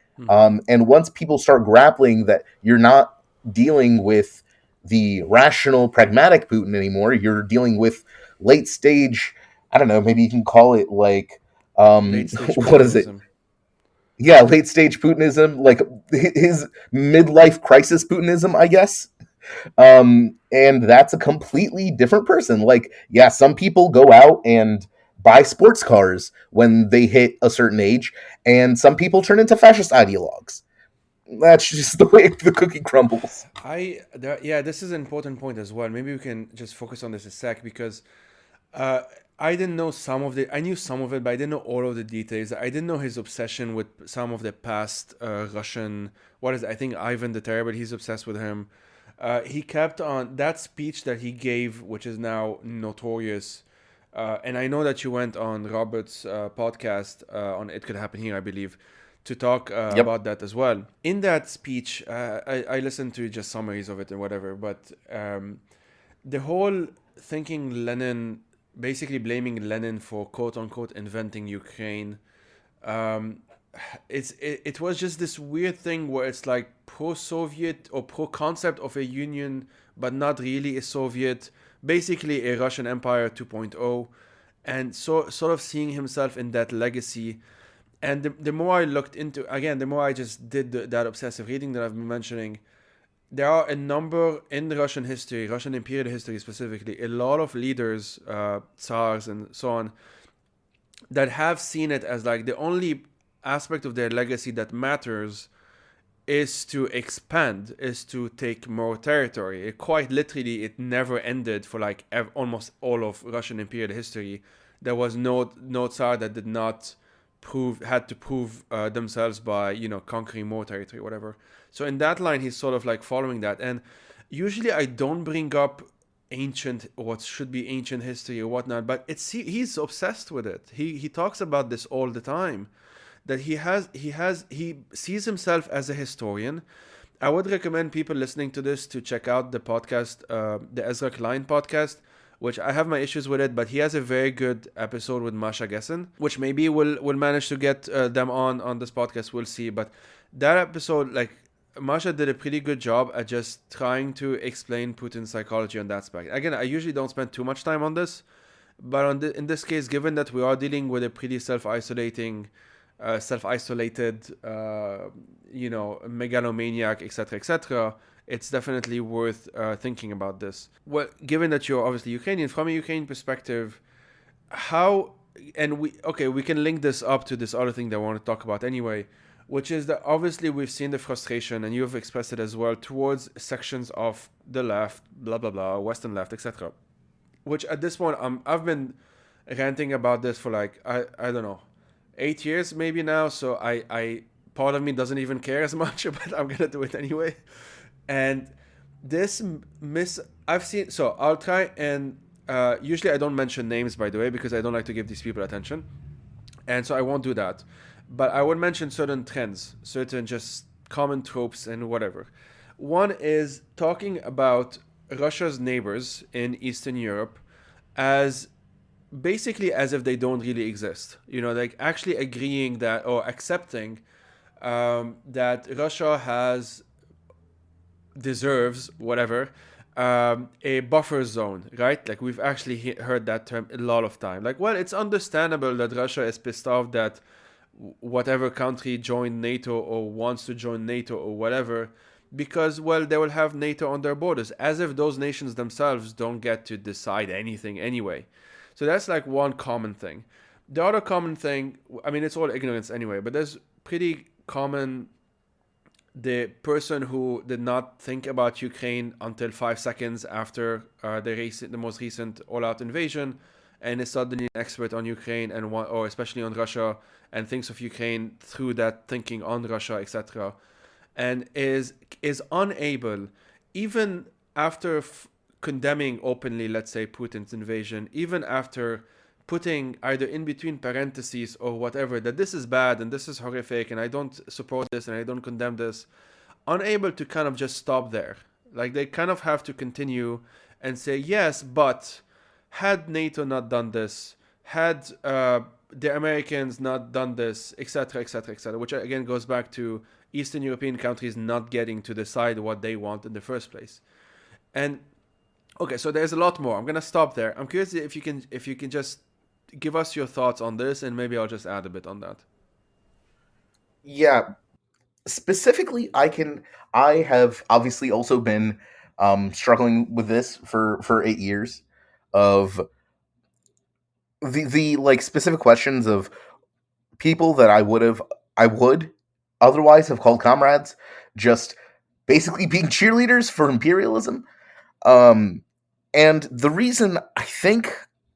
And once people start grappling that you're not dealing with the rational, pragmatic Putin anymore, you're dealing with late stage, I don't know, maybe you can call it like, what is it? Yeah, late stage Putinism, like his midlife crisis Putinism, I guess. And that's a completely different person. Like, yeah, some people go out and buy sports cars when they hit a certain age, and some people turn into fascist ideologues. That's just the way the cookie crumbles. This is an important point as well. Maybe we can just focus on this a sec, because I didn't know some of it. I knew some of it, but I didn't know all of the details. I didn't know his obsession with some of the past Russian. I think Ivan the Terrible. He's obsessed with him. He kept on that speech that he gave, which is now notorious. And I know that you went on Robert's podcast on It Could Happen Here, I believe, to talk about that as well. In that speech, I listened to just summaries of it and whatever, but the whole thinking Lenin, basically blaming Lenin for quote-unquote inventing Ukraine, it was just this weird thing where it's like pro-Soviet or pro-concept of a union, but not really a Soviet, basically a Russian Empire 2.0, and sort of seeing himself in that legacy. And the more I looked into, again, the more I just did that obsessive reading that I've been mentioning, there are a number in Russian history, Russian imperial history specifically, a lot of leaders, tsars and so on, that have seen it as like the only aspect of their legacy that matters is to expand, is to take more territory. Quite literally, it never ended for like almost all of Russian imperial history. There was no Tsar that did not had to prove themselves by, conquering more territory, whatever. So in that line, he's sort of like following that. And usually I don't bring up what should be ancient history or whatnot, but he's obsessed with it. He talks about this all the time, that he sees himself as a historian. I would recommend people listening to this to check out the podcast, the Ezra Klein podcast, which I have my issues with it, but he has a very good episode with Masha Gessen, which maybe we'll manage to get them on this podcast. We'll see. But that episode, like, Masha did a pretty good job at just trying to explain Putin's psychology on that aspect. Again, I usually don't spend too much time on this, but in this case, given that we are dealing with a pretty self-isolated, megalomaniac, etc., etc., it's definitely worth thinking about this. Well, given that you're obviously Ukrainian, from a Ukrainian perspective, how, and we can link this up to this other thing that I want to talk about anyway, which is that obviously we've seen the frustration, and you've expressed it as well, towards sections of the left, blah blah blah, Western left, etc. Which at this point, I've been ranting about this for like I don't know, 8 years maybe now. So I part of me doesn't even care as much, but I'm gonna do it anyway. And this I've seen. So I'll try and usually I don't mention names, by the way, because I don't like to give these people attention, and so I won't do that. But I would mention certain trends, certain just common tropes and whatever. One is talking about Russia's neighbors in Eastern Europe as basically as if they don't really exist. You know, like actually agreeing that or accepting that Russia deserves whatever a buffer zone, right? Like we've actually heard that term a lot of time. Like, well, it's understandable that Russia is pissed off that whatever country joined NATO or wants to join NATO or whatever, because, well, they will have NATO on their borders, as if those nations themselves don't get to decide anything anyway. So that's like one common thing. The other common thing, I mean, it's all ignorance anyway, but there's pretty common the person who did not think about Ukraine until 5 seconds after the most recent all-out invasion, and is suddenly an expert on Ukraine or especially on Russia, and thinks of Ukraine through that thinking on Russia, etc., and is unable, even after condemning openly, let's say, Putin's invasion, even after putting either in between parentheses or whatever that this is bad and this is horrific and I don't support this and I don't condemn this, unable to kind of just stop there. Like they kind of have to continue and say, yes, but had NATO not done this, had the Americans not done this, etc., etc., etc., which again goes back to Eastern European countries not getting to decide what they want in the first place. And okay, so there's a lot more. I'm gonna stop there. I'm curious if you can just give us your thoughts on this, and maybe I'll just add a bit on that. Yeah, specifically, I have obviously also been struggling with this for 8 years of the like specific questions of people that I would otherwise have called comrades, just basically being cheerleaders for imperialism. And the reason,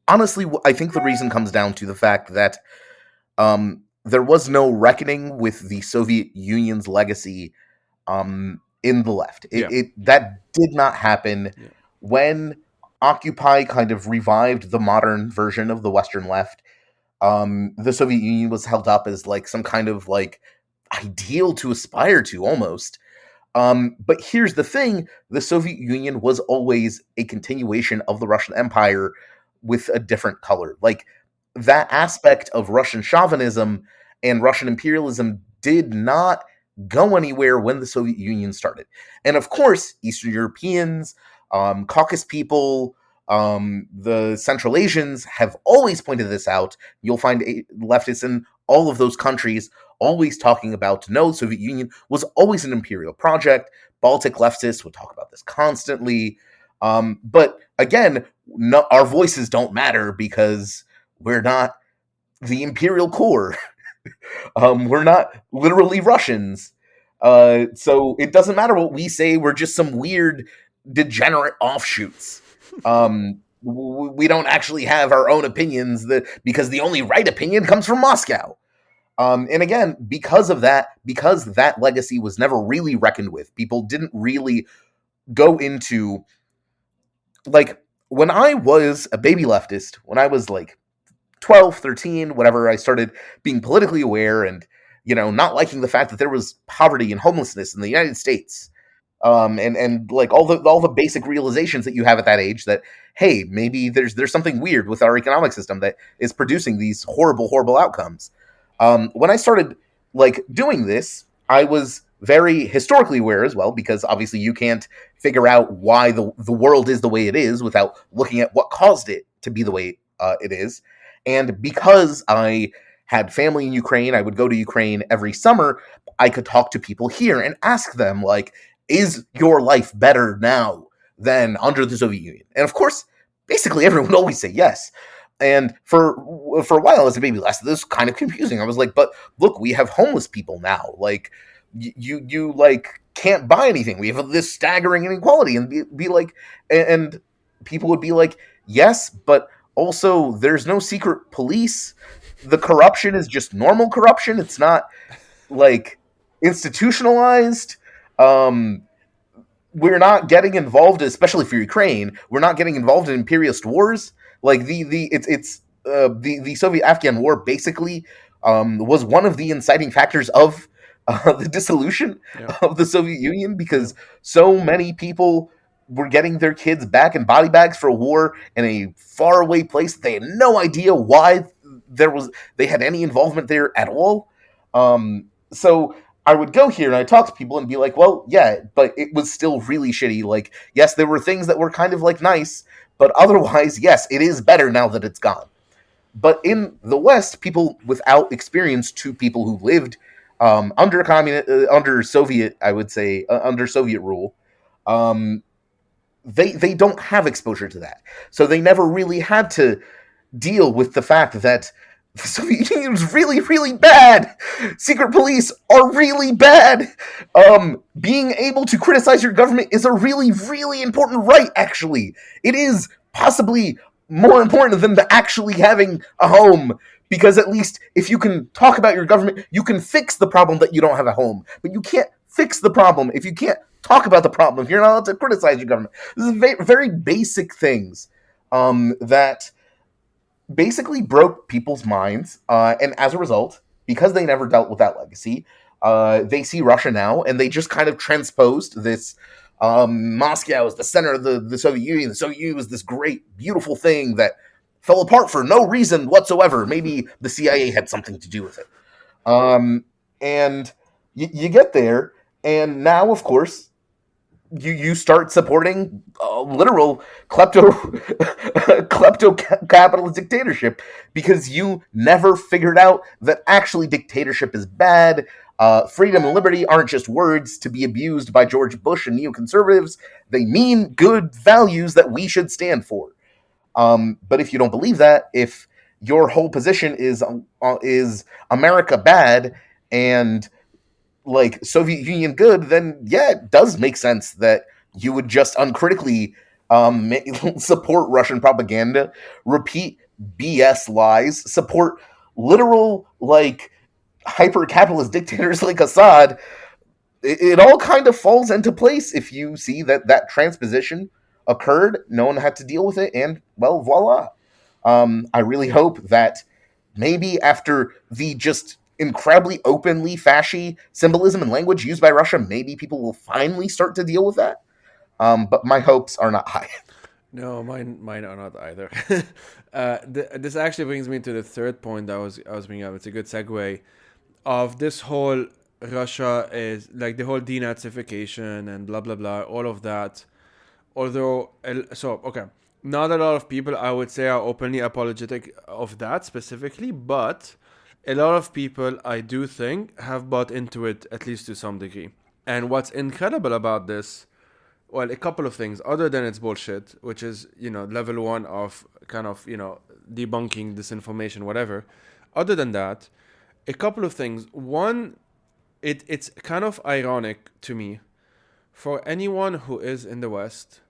honestly, I think the reason comes down to the fact that there was no reckoning with the Soviet Union's legacy in the left. That did not happen when Occupy kind of revived the modern version of the Western left. The Soviet Union was held up as like some kind of like ideal to aspire to almost. But here's the thing, the Soviet Union was always a continuation of the Russian Empire with a different color. Like that aspect of Russian chauvinism and Russian imperialism did not go anywhere when the Soviet Union started. And of course, Eastern Europeans, Caucasus people, the Central Asians have always pointed this out. You'll find leftists in all of those countries always talking about, no, the Soviet Union was always an imperial project. Baltic leftists would talk about this constantly. But again, our voices don't matter because we're not the imperial core. We're not literally Russians. So it doesn't matter what we say. We're just some weird degenerate offshoots. We don't actually have our own opinions because the only right opinion comes from Moscow. And again, because that legacy was never really reckoned with, people didn't really go into, like, when I was a baby leftist, when I was like 12, 13, whatever, I started being politically aware and, not liking the fact that there was poverty and homelessness in the United States. And like all the basic realizations that you have at that age that, hey, maybe there's something weird with our economic system that is producing these horrible outcomes. When I started like doing this, I was very historically aware as well, because obviously you can't figure out why the world is the way it is without looking at what caused it to be the way it is. And because I had family in Ukraine, I would go to Ukraine every summer. I could talk to people here and ask them, like, is your life better now than under the Soviet Union? And of course, basically everyone would always say yes. And for a while as a baby last, this was kind of confusing. I was like, but look, we have homeless people now. Like, you like can't buy anything. We have this staggering inequality, and be like, and people would be like, yes, but also there's no secret police. The corruption is just normal corruption. It's not like institutionalized. We're not getting involved, especially for Ukraine. We're not getting involved in imperialist wars. Like the Soviet-Afghan War basically was one of the inciting factors of the dissolution of the Soviet Union, because so many people were getting their kids back in body bags for a war in a faraway place. They had no idea why they had any involvement there at all. So I would go here and I talk to people and be like, well, yeah, but it was still really shitty. Like, yes, there were things that were kind of like nice, but otherwise, yes, it is better now that it's gone. But in the West, people without experience, to people who lived under Soviet, I would say, under Soviet rule, they don't have exposure to that. So they never really had to deal with the fact that the Soviet Union was really, really bad. Secret police are really bad. Being able to criticize your government is a really, really important right, actually. It is possibly more important than actually having a home, because at least if you can talk about your government, you can fix the problem that you don't have a home. But you can't fix the problem if you can't talk about the problem, if you're not allowed to criticize your government. This is very, very basic things that basically broke people's minds, and as a result, because they never dealt with that legacy, they see Russia now, and they just kind of transposed this Moscow is the center of the Soviet Union. The Soviet Union was this great, beautiful thing that fell apart for no reason whatsoever. Maybe the CIA had something to do with it. And you get there, and now, of course, you start supporting literal klepto-capitalist dictatorship, because you never figured out that actually dictatorship is bad. Freedom and liberty aren't just words to be abused by George Bush and neoconservatives. They mean good values that we should stand for. But if you don't believe that, if your whole position is America bad and like Soviet Union good, then yeah, it does make sense that you would just uncritically support Russian propaganda, repeat BS lies, support literal like hyper-capitalist dictators like Assad. It all kind of falls into place if you see that transposition occurred, no one had to deal with it, and well, voila. I really hope that maybe after the just incredibly openly fashy symbolism and language used by Russia, maybe people will finally start to deal with that. But my hopes are not high. No, mine are not either. This actually brings me to the third point that I was bringing up. It's a good segue of this whole Russia is like the whole denazification and blah blah blah, all of that. Although, okay, not a lot of people, I would say, are openly apologetic of that specifically, but a lot of people, I do think, have bought into it, at least to some degree. And what's incredible about this, well, a couple of things, other than it's bullshit, which is, level one of kind of, debunking disinformation, whatever. Other than that, a couple of things. One, it's kind of ironic to me for anyone who is in the West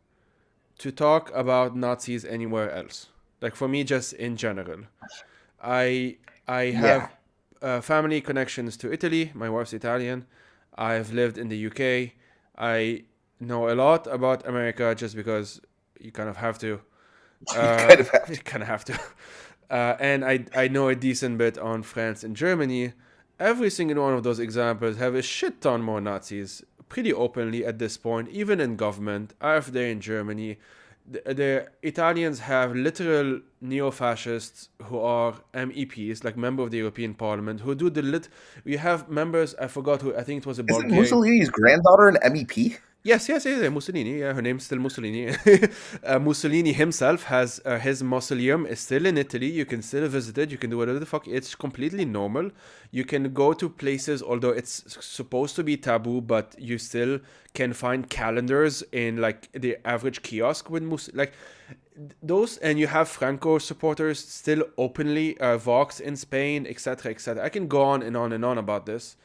to talk about Nazis anywhere else. Like for me, just in general. I have family connections to Italy. My wife's Italian. I've lived in the UK. I know a lot about America just because you kind of have to. You kind of have to. And I know a decent bit on France and Germany. Every single one of those examples have a shit ton more Nazis pretty openly at this point, even in government. AfD in Germany. The Italians have literal neo-fascists who are MEPs, like member of the European Parliament, who do we have members, I forgot who, I think it was a Bulgarian. Isn't Mussolini's granddaughter an MEP? Yes, Mussolini. Yeah, her name's still Mussolini. Mussolini himself has his mausoleum is still in Italy. You can still visit it. You can do whatever the fuck. It's completely normal. You can go to places, although it's supposed to be taboo, but you still can find calendars in like the average kiosk with like those, and you have Franco supporters still openly Vox in Spain, etc., etc. I can go on and on and on about this.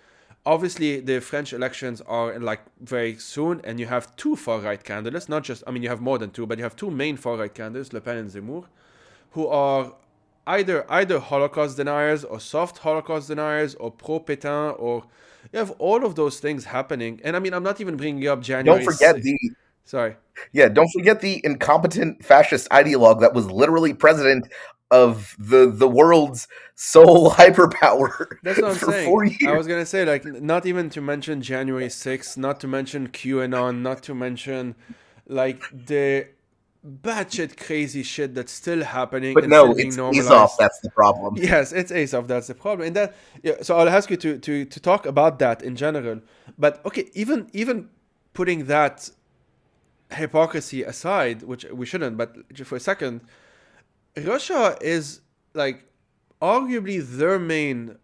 Obviously, the French elections are like very soon, and you have two far-right candidates. Not just, I mean, you have more than two, but you have two main far-right candidates, Le Pen and Zemmour, who are either Holocaust deniers or soft Holocaust deniers or pro-Pétain, or you have all of those things happening. And I mean, I'm not even bringing up Don't January forget 6th. Sorry. don't forget the incompetent fascist ideologue that was literally president of the world's sole hyperpower That's what I'm for saying. 4 years. I was gonna say, like, not even to mention January 6th, not to mention QAnon, not to mention like the batshit crazy shit that's still happening But and still no, being it's normalized. Aesop that's the problem. Yes, it's Aesop. That's the problem. And that, yeah. So I'll ask you to talk about that in general. But okay, even putting that hypocrisy aside, which we shouldn't, but just for a second, Russia is like arguably their main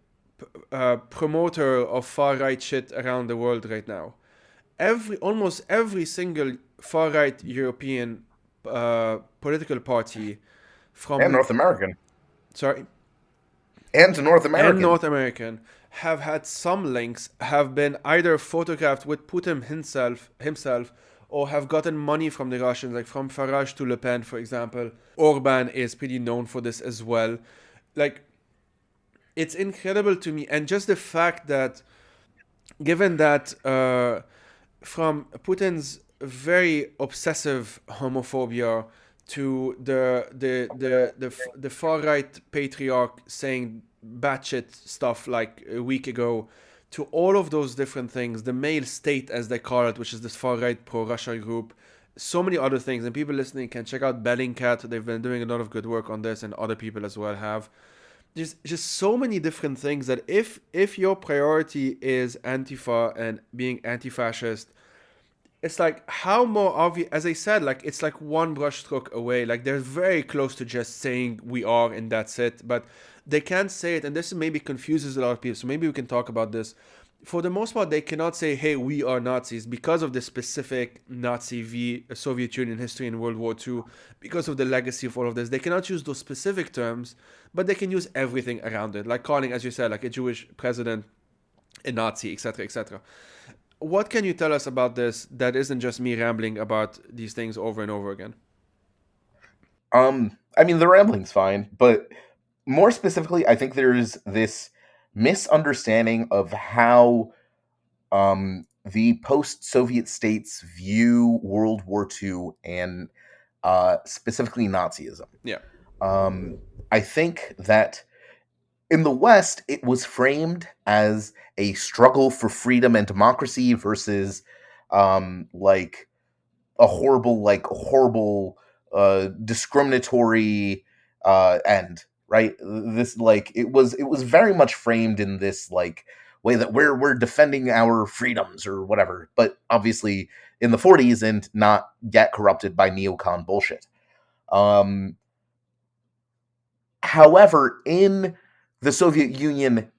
promoter of far right shit around the world right now. Almost every single far right European political party from And North American. sorry And North American. and North American have had some links, have been either photographed with Putin himself, or have gotten money from the Russians, like from Farage to Le Pen, for example. Orban is pretty known for this as well. Like, it's incredible to me, and just the fact that, given that from Putin's very obsessive homophobia to the far right patriarch saying batshit stuff like a week ago, to all of those different things, the male state as they call it, which is this far right pro Russia group, so many other things, and people listening can check out Bellingcat. They've been doing a lot of good work on this, and other people as well have. Just so many different things that if your priority is Antifa and being anti-fascist, it's like how more obvious, as I said, like it's like one brushstroke away. Like they're very close to just saying we are and that's it, but they can't say it, and this maybe confuses a lot of people. So maybe we can talk about this. For the most part, they cannot say, hey, we are Nazis, because of the specific Nazi Soviet Union history in World War II, because of the legacy of all of this. They cannot use those specific terms, but they can use everything around it, like calling, as you said, like a Jewish president a Nazi, etc., etc. What can you tell us about this that isn't just me rambling about these things over and over again? I mean, the rambling's fine, but more specifically, I think there's this misunderstanding of how the post-Soviet states view World War II and specifically Nazism. Yeah. I think that in the West, it was framed as a struggle for freedom and democracy versus like a horrible discriminatory end, right? This like it was very much framed in this like way that we're defending our freedoms or whatever, but obviously in the 40s and not yet corrupted by neocon bullshit. However, in the Soviet Union,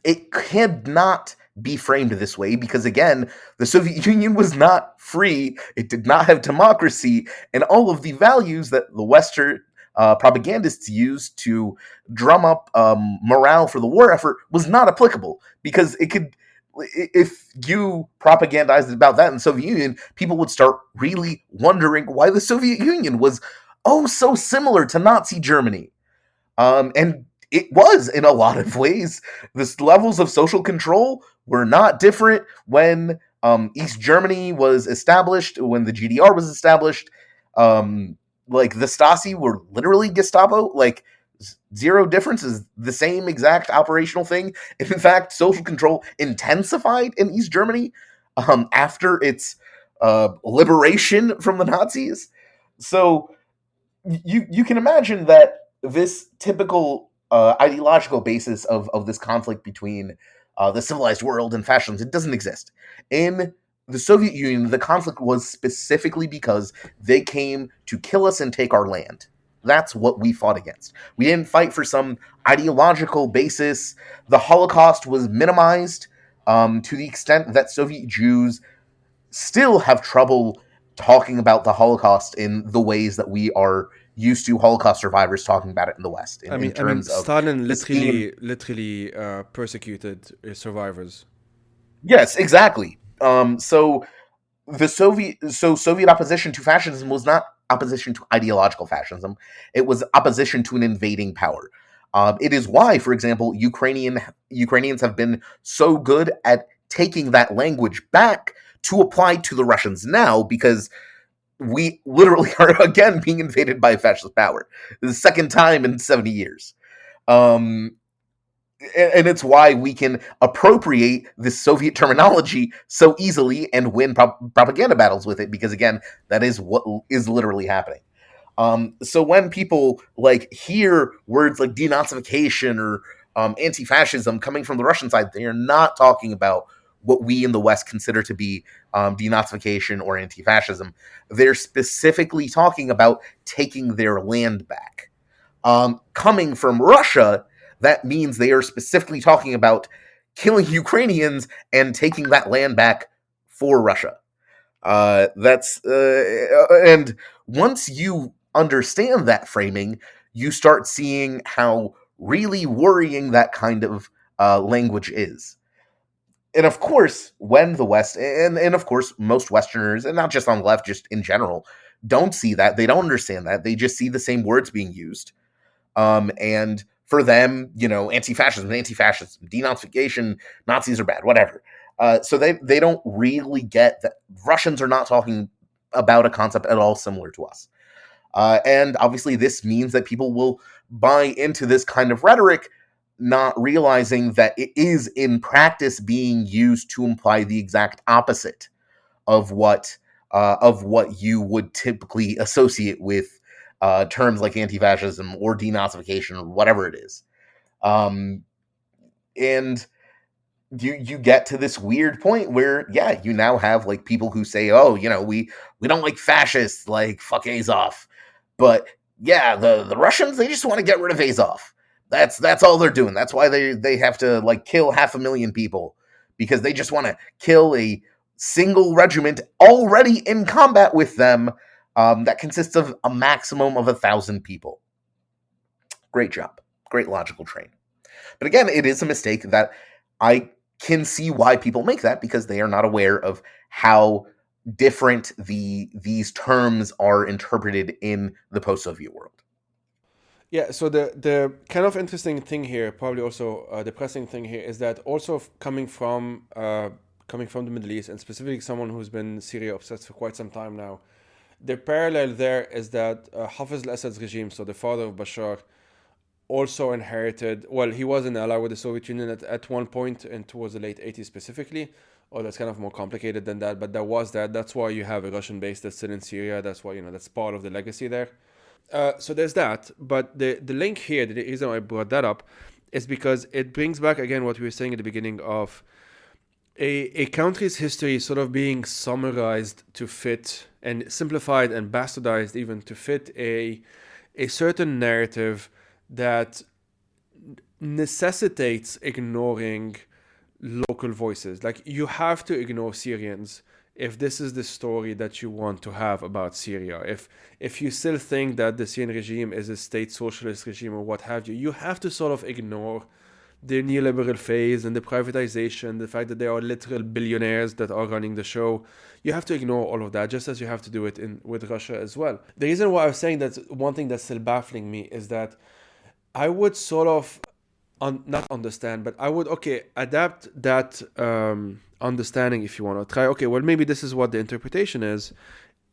it could not be framed this way because, again, the Soviet Union was not free. It did not have democracy, and all of the values that the Western propagandists used to drum up morale for the war effort was not applicable because it could. If you propagandized about that in the Soviet Union, people would start really wondering why the Soviet Union was so similar to Nazi Germany. And it was in a lot of ways. The levels of social control were not different when East Germany was established, when the GDR was established. Like the Stasi were literally Gestapo. Like zero difference, is the same exact operational thing. And in fact, social control intensified in East Germany after its liberation from the Nazis. So you can imagine that this typical ideological basis of this conflict between the civilized world and fascism, it doesn't exist. In the Soviet Union, the conflict was specifically because they came to kill us and take our land. That's what we fought against. We didn't fight for some ideological basis. The Holocaust was minimized to the extent that Soviet Jews still have trouble talking about the Holocaust in the ways that we are used to Holocaust survivors talking about it in the West. In terms of Stalin literally persecuted survivors. Yes, exactly. So Soviet opposition to fascism was not opposition to ideological fascism; it was opposition to an invading power. It is why, for example, Ukrainians have been so good at taking that language back to apply to the Russians now, because we literally are again being invaded by a fascist power. The second time in 70 years. And it's why we can appropriate this Soviet terminology so easily and win propaganda battles with it, because again, that is what is literally happening. So when people like hear words like denazification or anti-fascism coming from the Russian side, they are not talking about what we in the West consider to be denazification or anti-fascism. They're specifically talking about taking their land back. Coming from Russia, that means they are specifically talking about killing Ukrainians and taking that land back for Russia. And once you understand that framing, you start seeing how really worrying that kind of language is. And of course, when the West, and of course, most Westerners, and not just on the left, just in general, don't see that. They don't understand that. They just see the same words being used. And for them, anti-fascism, denazification, Nazis are bad, whatever. So they don't really get that Russians are not talking about a concept at all similar to us. And obviously this means that people will buy into this kind of rhetoric, not realizing that it is in practice being used to imply the exact opposite of what you would typically associate with terms like anti-fascism or denazification or whatever it is. And you get to this weird point where, yeah, you now have like people who say, oh, we don't like fascists, like fuck Azov. But yeah, the Russians, they just want to get rid of Azov. That's all they're doing. That's why they have to like kill 500,000 people, because they just want to kill a single regiment already in combat with them that consists of a maximum of 1,000 people. Great job. Great logical train. But again, it is a mistake that I can see why people make that, because they are not aware of how different these terms are interpreted in the post-Soviet world. Yeah, so the kind of interesting thing here, probably also depressing thing here, is that also coming from the Middle East, and specifically someone who's been Syria obsessed for quite some time now, the parallel there is that Hafez al-Assad's regime, so the father of Bashar, also inherited, well, he was an ally with the Soviet Union at one point, and towards the late 80s specifically. Oh, that's kind of more complicated than that, but there was that. That's why you have a Russian base that's still in Syria. That's why, that's part of the legacy there. So there's that. But the link here, the reason I brought that up, is because it brings back, again, what we were saying at the beginning of a country's history sort of being summarized to fit, and simplified and bastardized even, to fit a certain narrative that necessitates ignoring local voices. Like, you have to ignore Syrians if this is the story that you want to have about Syria. If you still think that the Syrian regime is a state socialist regime or what have you, you have to sort of ignore the neoliberal phase and the privatization, the fact that there are literal billionaires that are running the show. You have to ignore all of that, just as you have to do it with Russia as well. The reason why I was saying that one thing that's still baffling me is that I would sort of not understand, but I would, adapt that understanding, if you want to try, well, maybe this is what the interpretation is.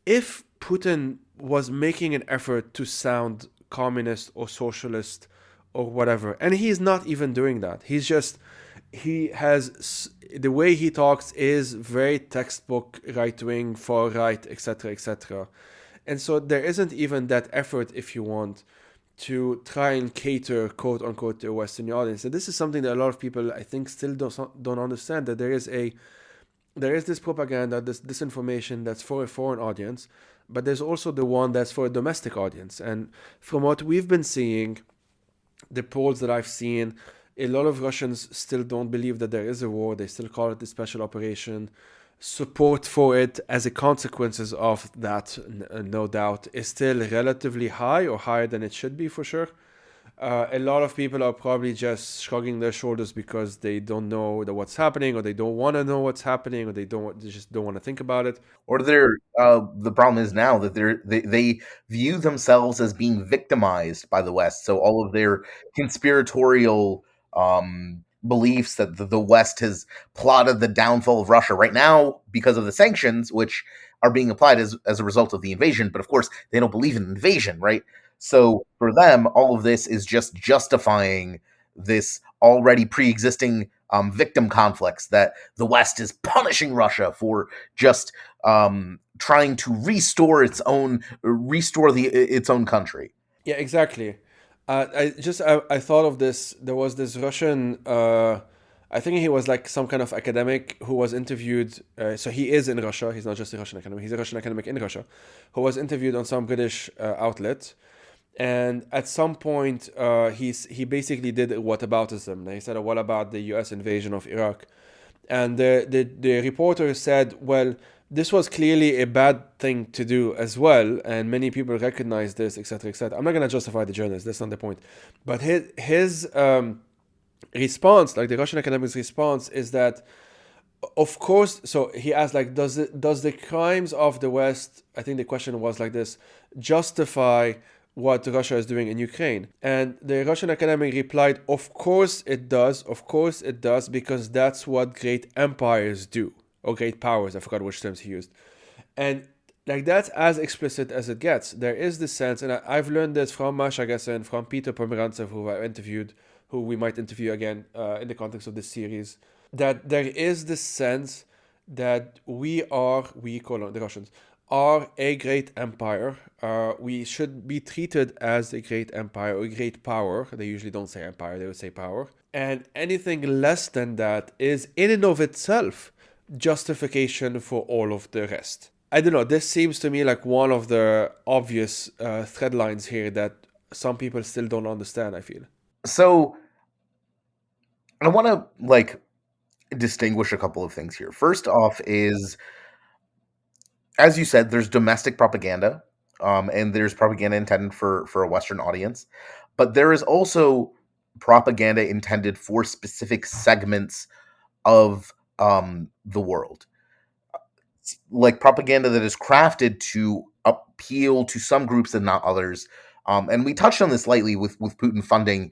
If Putin was making an effort to sound communist or socialist or whatever, and he's not even doing that. He has, the way he talks is very textbook right-wing, far-right, etc., etc. And so there isn't even that effort, if you want, to try and cater, quote unquote, to a Western audience. And this is something that a lot of people, I think, still don't understand, that there is a there is this propaganda, this disinformation that's for a foreign audience, but there's also the one that's for a domestic audience. And from what we've been seeing, the polls that I've seen, a lot of Russians still don't believe that there is a war. They still call it a special operation. Support for it as a consequences of that, no doubt, is still relatively high, or higher than it should be for sure. A lot of people are probably just shrugging their shoulders because they don't know what's happening, or they don't want to know what's happening, or they just don't want to think about it. Or the problem is now that they view themselves as being victimized by the West. So all of their conspiratorial beliefs that the West has plotted the downfall of Russia right now because of the sanctions, which are being applied as a result of the invasion. But of course, they don't believe in invasion, right? So for them, all of this is just justifying this already pre-existing victim conflicts that the West is punishing Russia for just trying to restore its own country. Yeah, exactly. I thought of this. There was this Russian. I think he was like some kind of academic who was interviewed. So he is in Russia. He's not just a Russian academic. He's a Russian academic in Russia, who was interviewed on some British outlet. And at some point, he basically did whataboutism. He said, "What about the U.S. invasion of Iraq?" And the reporter said, "Well, this was clearly a bad thing to do as well, and many people recognize this, etc., etc." I'm not going to justify the journalist. That's not the point. But his response, like the Russian academic's response, is that, of course. So he asked, like, does the crimes of the West? I think the question was like this: justify what Russia is doing in Ukraine? And the Russian academic replied, "Of course it does. Of course it does, because that's what great empires do, or great powers." I forgot which terms he used. And like, that's as explicit as it gets. There is this sense, and I've learned this from Masha Gessen, from Peter Pomerantsev, who I interviewed, who we might interview again in the context of this series, that there is this sense that we call the Russians, are a great empire. We should be treated as a great empire or a great power. They usually don't say empire, they would say power. And anything less than that is in and of itself justification for all of the rest. I don't know, this seems to me like one of the obvious thread lines here that some people still don't understand, I feel. So I want to distinguish a couple of things here. First off is, as you said, there's domestic propaganda, and there's propaganda intended for a Western audience, but there is also propaganda intended for specific segments of the world, like propaganda that is crafted to appeal to some groups and not others. And we touched on this lightly with Putin funding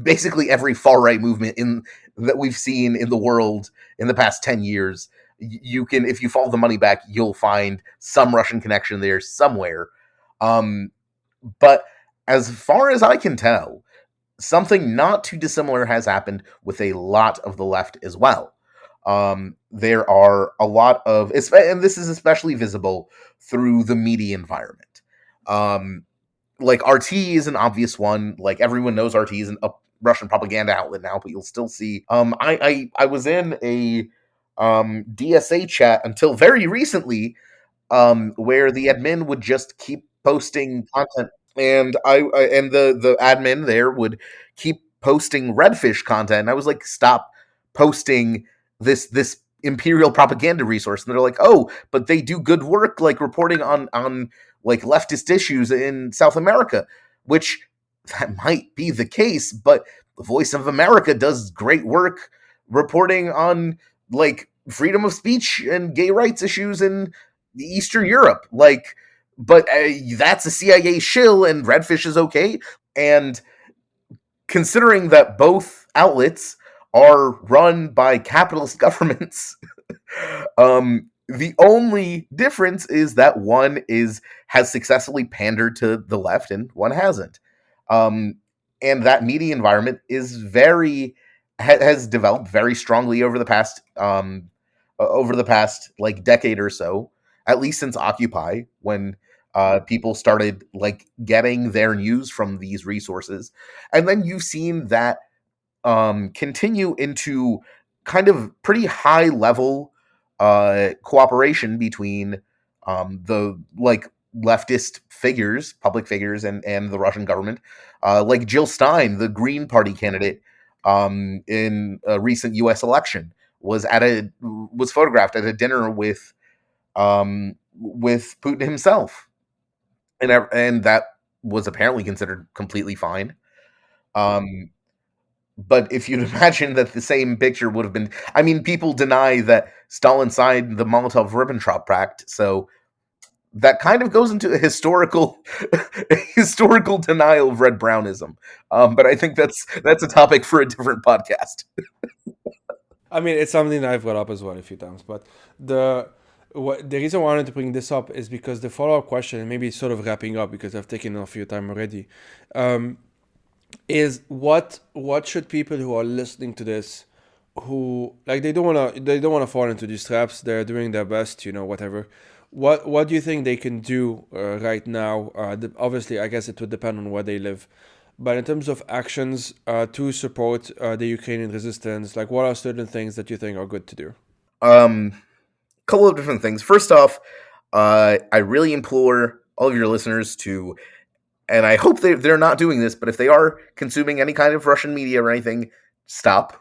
basically every far right movement that we've seen in the world in the past 10 years. You can, if you follow the money back, you'll find some Russian connection there somewhere. But as far as I can tell, something not too dissimilar has happened with a lot of the left as well. There are a lot of, and this is especially visible through the media environment. Like RT is an obvious one. Like, everyone knows RT is a Russian propaganda outlet now, but you'll still see. I was in a DSA chat until very recently, where the admin would just keep posting content, and the admin there would keep posting redfish content, and I was like, stop posting this imperial propaganda resource. And they're like, oh, but they do good work, like reporting on like leftist issues in South America, which that might be the case, but the Voice of America does great work reporting on like freedom of speech and gay rights issues in Eastern Europe. Like, but that's a CIA shill, and redfish is okay. And considering that both outlets are run by capitalist governments, the only difference is that one has successfully pandered to the left and one hasn't. And that media environment is has developed very strongly over the past like decade or so, at least since Occupy, when people started like getting their news from these resources. And then you've seen that continue into kind of pretty high level cooperation between the leftist figures, public figures, and the Russian government, like Jill Stein, the Green Party candidate, in a recent U.S. election, was photographed at a dinner with Putin himself, and that was apparently considered completely fine. But if you'd imagine that the same picture would have been, I mean, people deny that Stalin signed the Molotov-Ribbentrop Pact, so that kind of goes into a historical historical denial of red brownism. But I think that's a topic for a different podcast. I mean, it's something that I've brought up as well a few times. But the reason why I wanted to bring this up is because the follow up question, and maybe it's sort of wrapping up because I've taken enough of your time already, is what should people who are listening to this, who like they don't wanna fall into these traps, they're doing their best, whatever. What do you think they can do right now? Obviously, I guess it would depend on where they live. But in terms of actions to support the Ukrainian resistance, like what are certain things that you think are good to do? Couple of different things. First off, I really implore all of your listeners to, and I hope they're not doing this, but if they are consuming any kind of Russian media or anything, stop.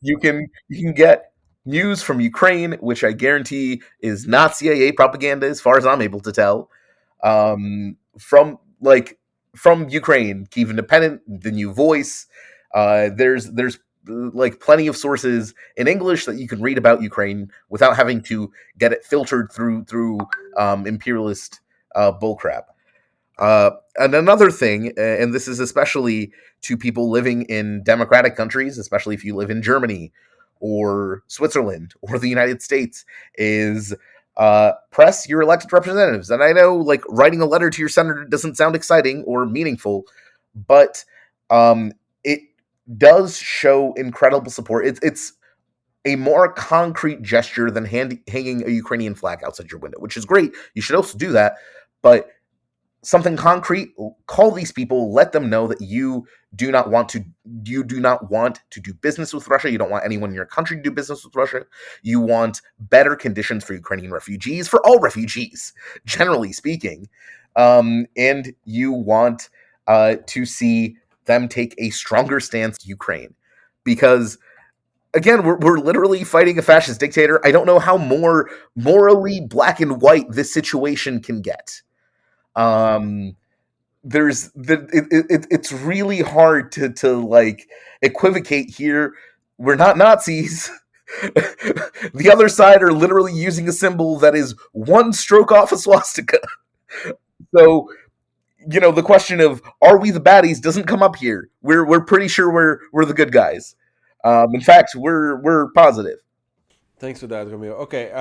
You can get news from Ukraine, which I guarantee is not CIA propaganda, as far as I'm able to tell. From Ukraine, Kyiv Independent, The New Voice. There's like plenty of sources in English that you can read about Ukraine without having to get it filtered through imperialist bullcrap. And another thing, and this is especially to people living in democratic countries, especially if you live in Germany or Switzerland or the United States, is press your elected representatives. And I know, like, writing a letter to your senator doesn't sound exciting or meaningful, but it does show incredible support. It's a more concrete gesture than hanging a Ukrainian flag outside your window, which is great. You should also do that, but something concrete, call these people, let them know that you do not want to do business with Russia. You don't want anyone in your country to do business with Russia. You want better conditions for Ukrainian refugees, for all refugees, generally speaking. And you want to see them take a stronger stance to Ukraine. Because, again, we're literally fighting a fascist dictator. I don't know how more morally black and white this situation can get. It's really hard to like equivocate here. We're not Nazis. The other side are literally using a symbol that is one stroke off a swastika. So, the question of are we the baddies doesn't come up here. We're pretty sure we're the good guys. In fact, we're positive. Thanks for that, Romeo. Okay,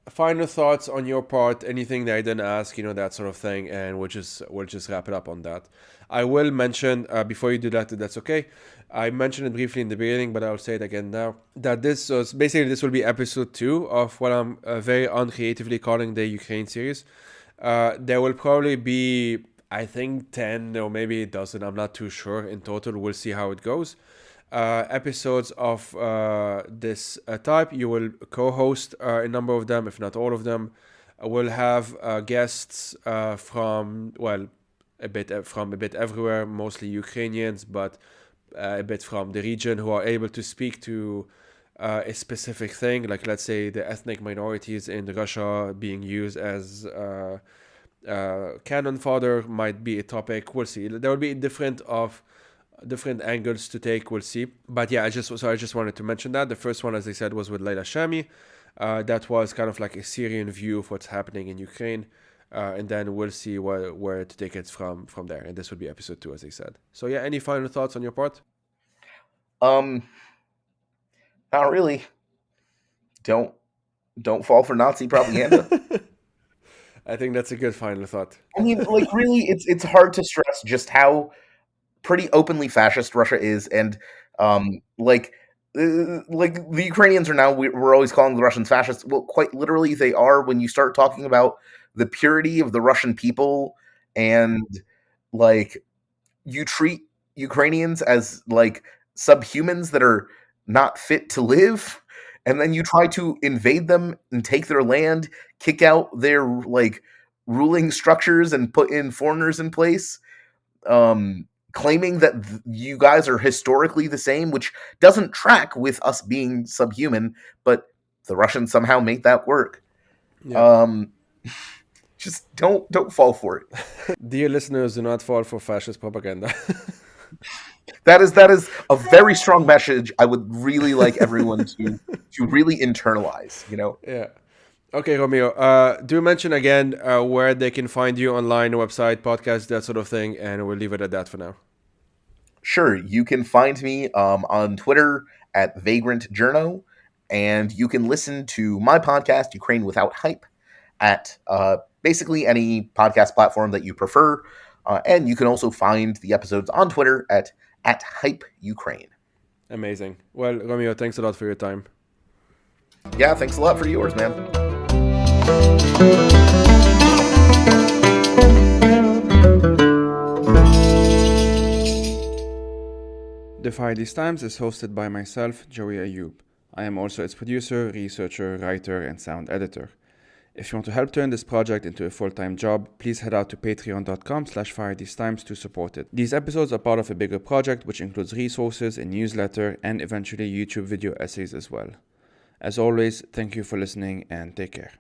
final thoughts on your part, anything that I didn't ask, that sort of thing, and we'll just wrap it up on that. I will mention before you do that, that's okay. I mentioned it briefly in the beginning, but I'll say it again now, that this will be episode 2 of what I'm very uncreatively calling the Ukraine series. There will probably be, I think, 10 or maybe a dozen, I'm not too sure in total. We'll see how it goes. Episodes of this type. You will co-host a number of them, if not all of them. We'll have guests from a bit everywhere, mostly Ukrainians, but a bit from the region, who are able to speak to a specific thing, like let's say the ethnic minorities in Russia being used as cannon fodder might be a topic. We'll see. There will be different angles to take. We'll see. But yeah, I just wanted to mention that. The first one, as I said, was with Leila Shami. That was kind of like a Syrian view of what's happening in Ukraine. And then we'll see where to take it from there. And this would be episode 2, as I said. So yeah, any final thoughts on your part? Not really. Don't fall for Nazi propaganda. I think that's a good final thought. I mean, like, really, it's hard to stress just how pretty openly fascist Russia is, and like the Ukrainians are now, we're always calling the Russians fascists. Well, quite literally, they are when you start talking about the purity of the Russian people, and like you treat Ukrainians as like subhumans that are not fit to live, and then you try to invade them and take their land, kick out their like ruling structures and put in foreigners in place, claiming that you guys are historically the same, which doesn't track with us being subhuman, but the Russians somehow make that work. Yeah. Just don't fall for it. Dear listeners, do not fall for fascist propaganda. That is a very strong message. I would really like everyone to really internalize, Yeah. Okay, Romeo. Do mention again where they can find you online, website, podcast, that sort of thing, and we'll leave it at that for now. Sure, you can find me on Twitter at Vagrant Journo, and you can listen to my podcast, Ukraine Without Hype, at basically any podcast platform that you prefer. And you can also find the episodes on Twitter at Hype Ukraine. Amazing. Well, Romeo, thanks a lot for your time. Yeah, thanks a lot for yours, man. The Fire These Times is hosted by myself, Joey Ayoub. I am also its producer, researcher, writer, and sound editor. If you want to help turn this project into a full-time job, please head out to patreon.com/FireTheseTimes to support it. These episodes are part of a bigger project which includes resources, a newsletter, and eventually YouTube video essays as well. As always, thank you for listening and take care.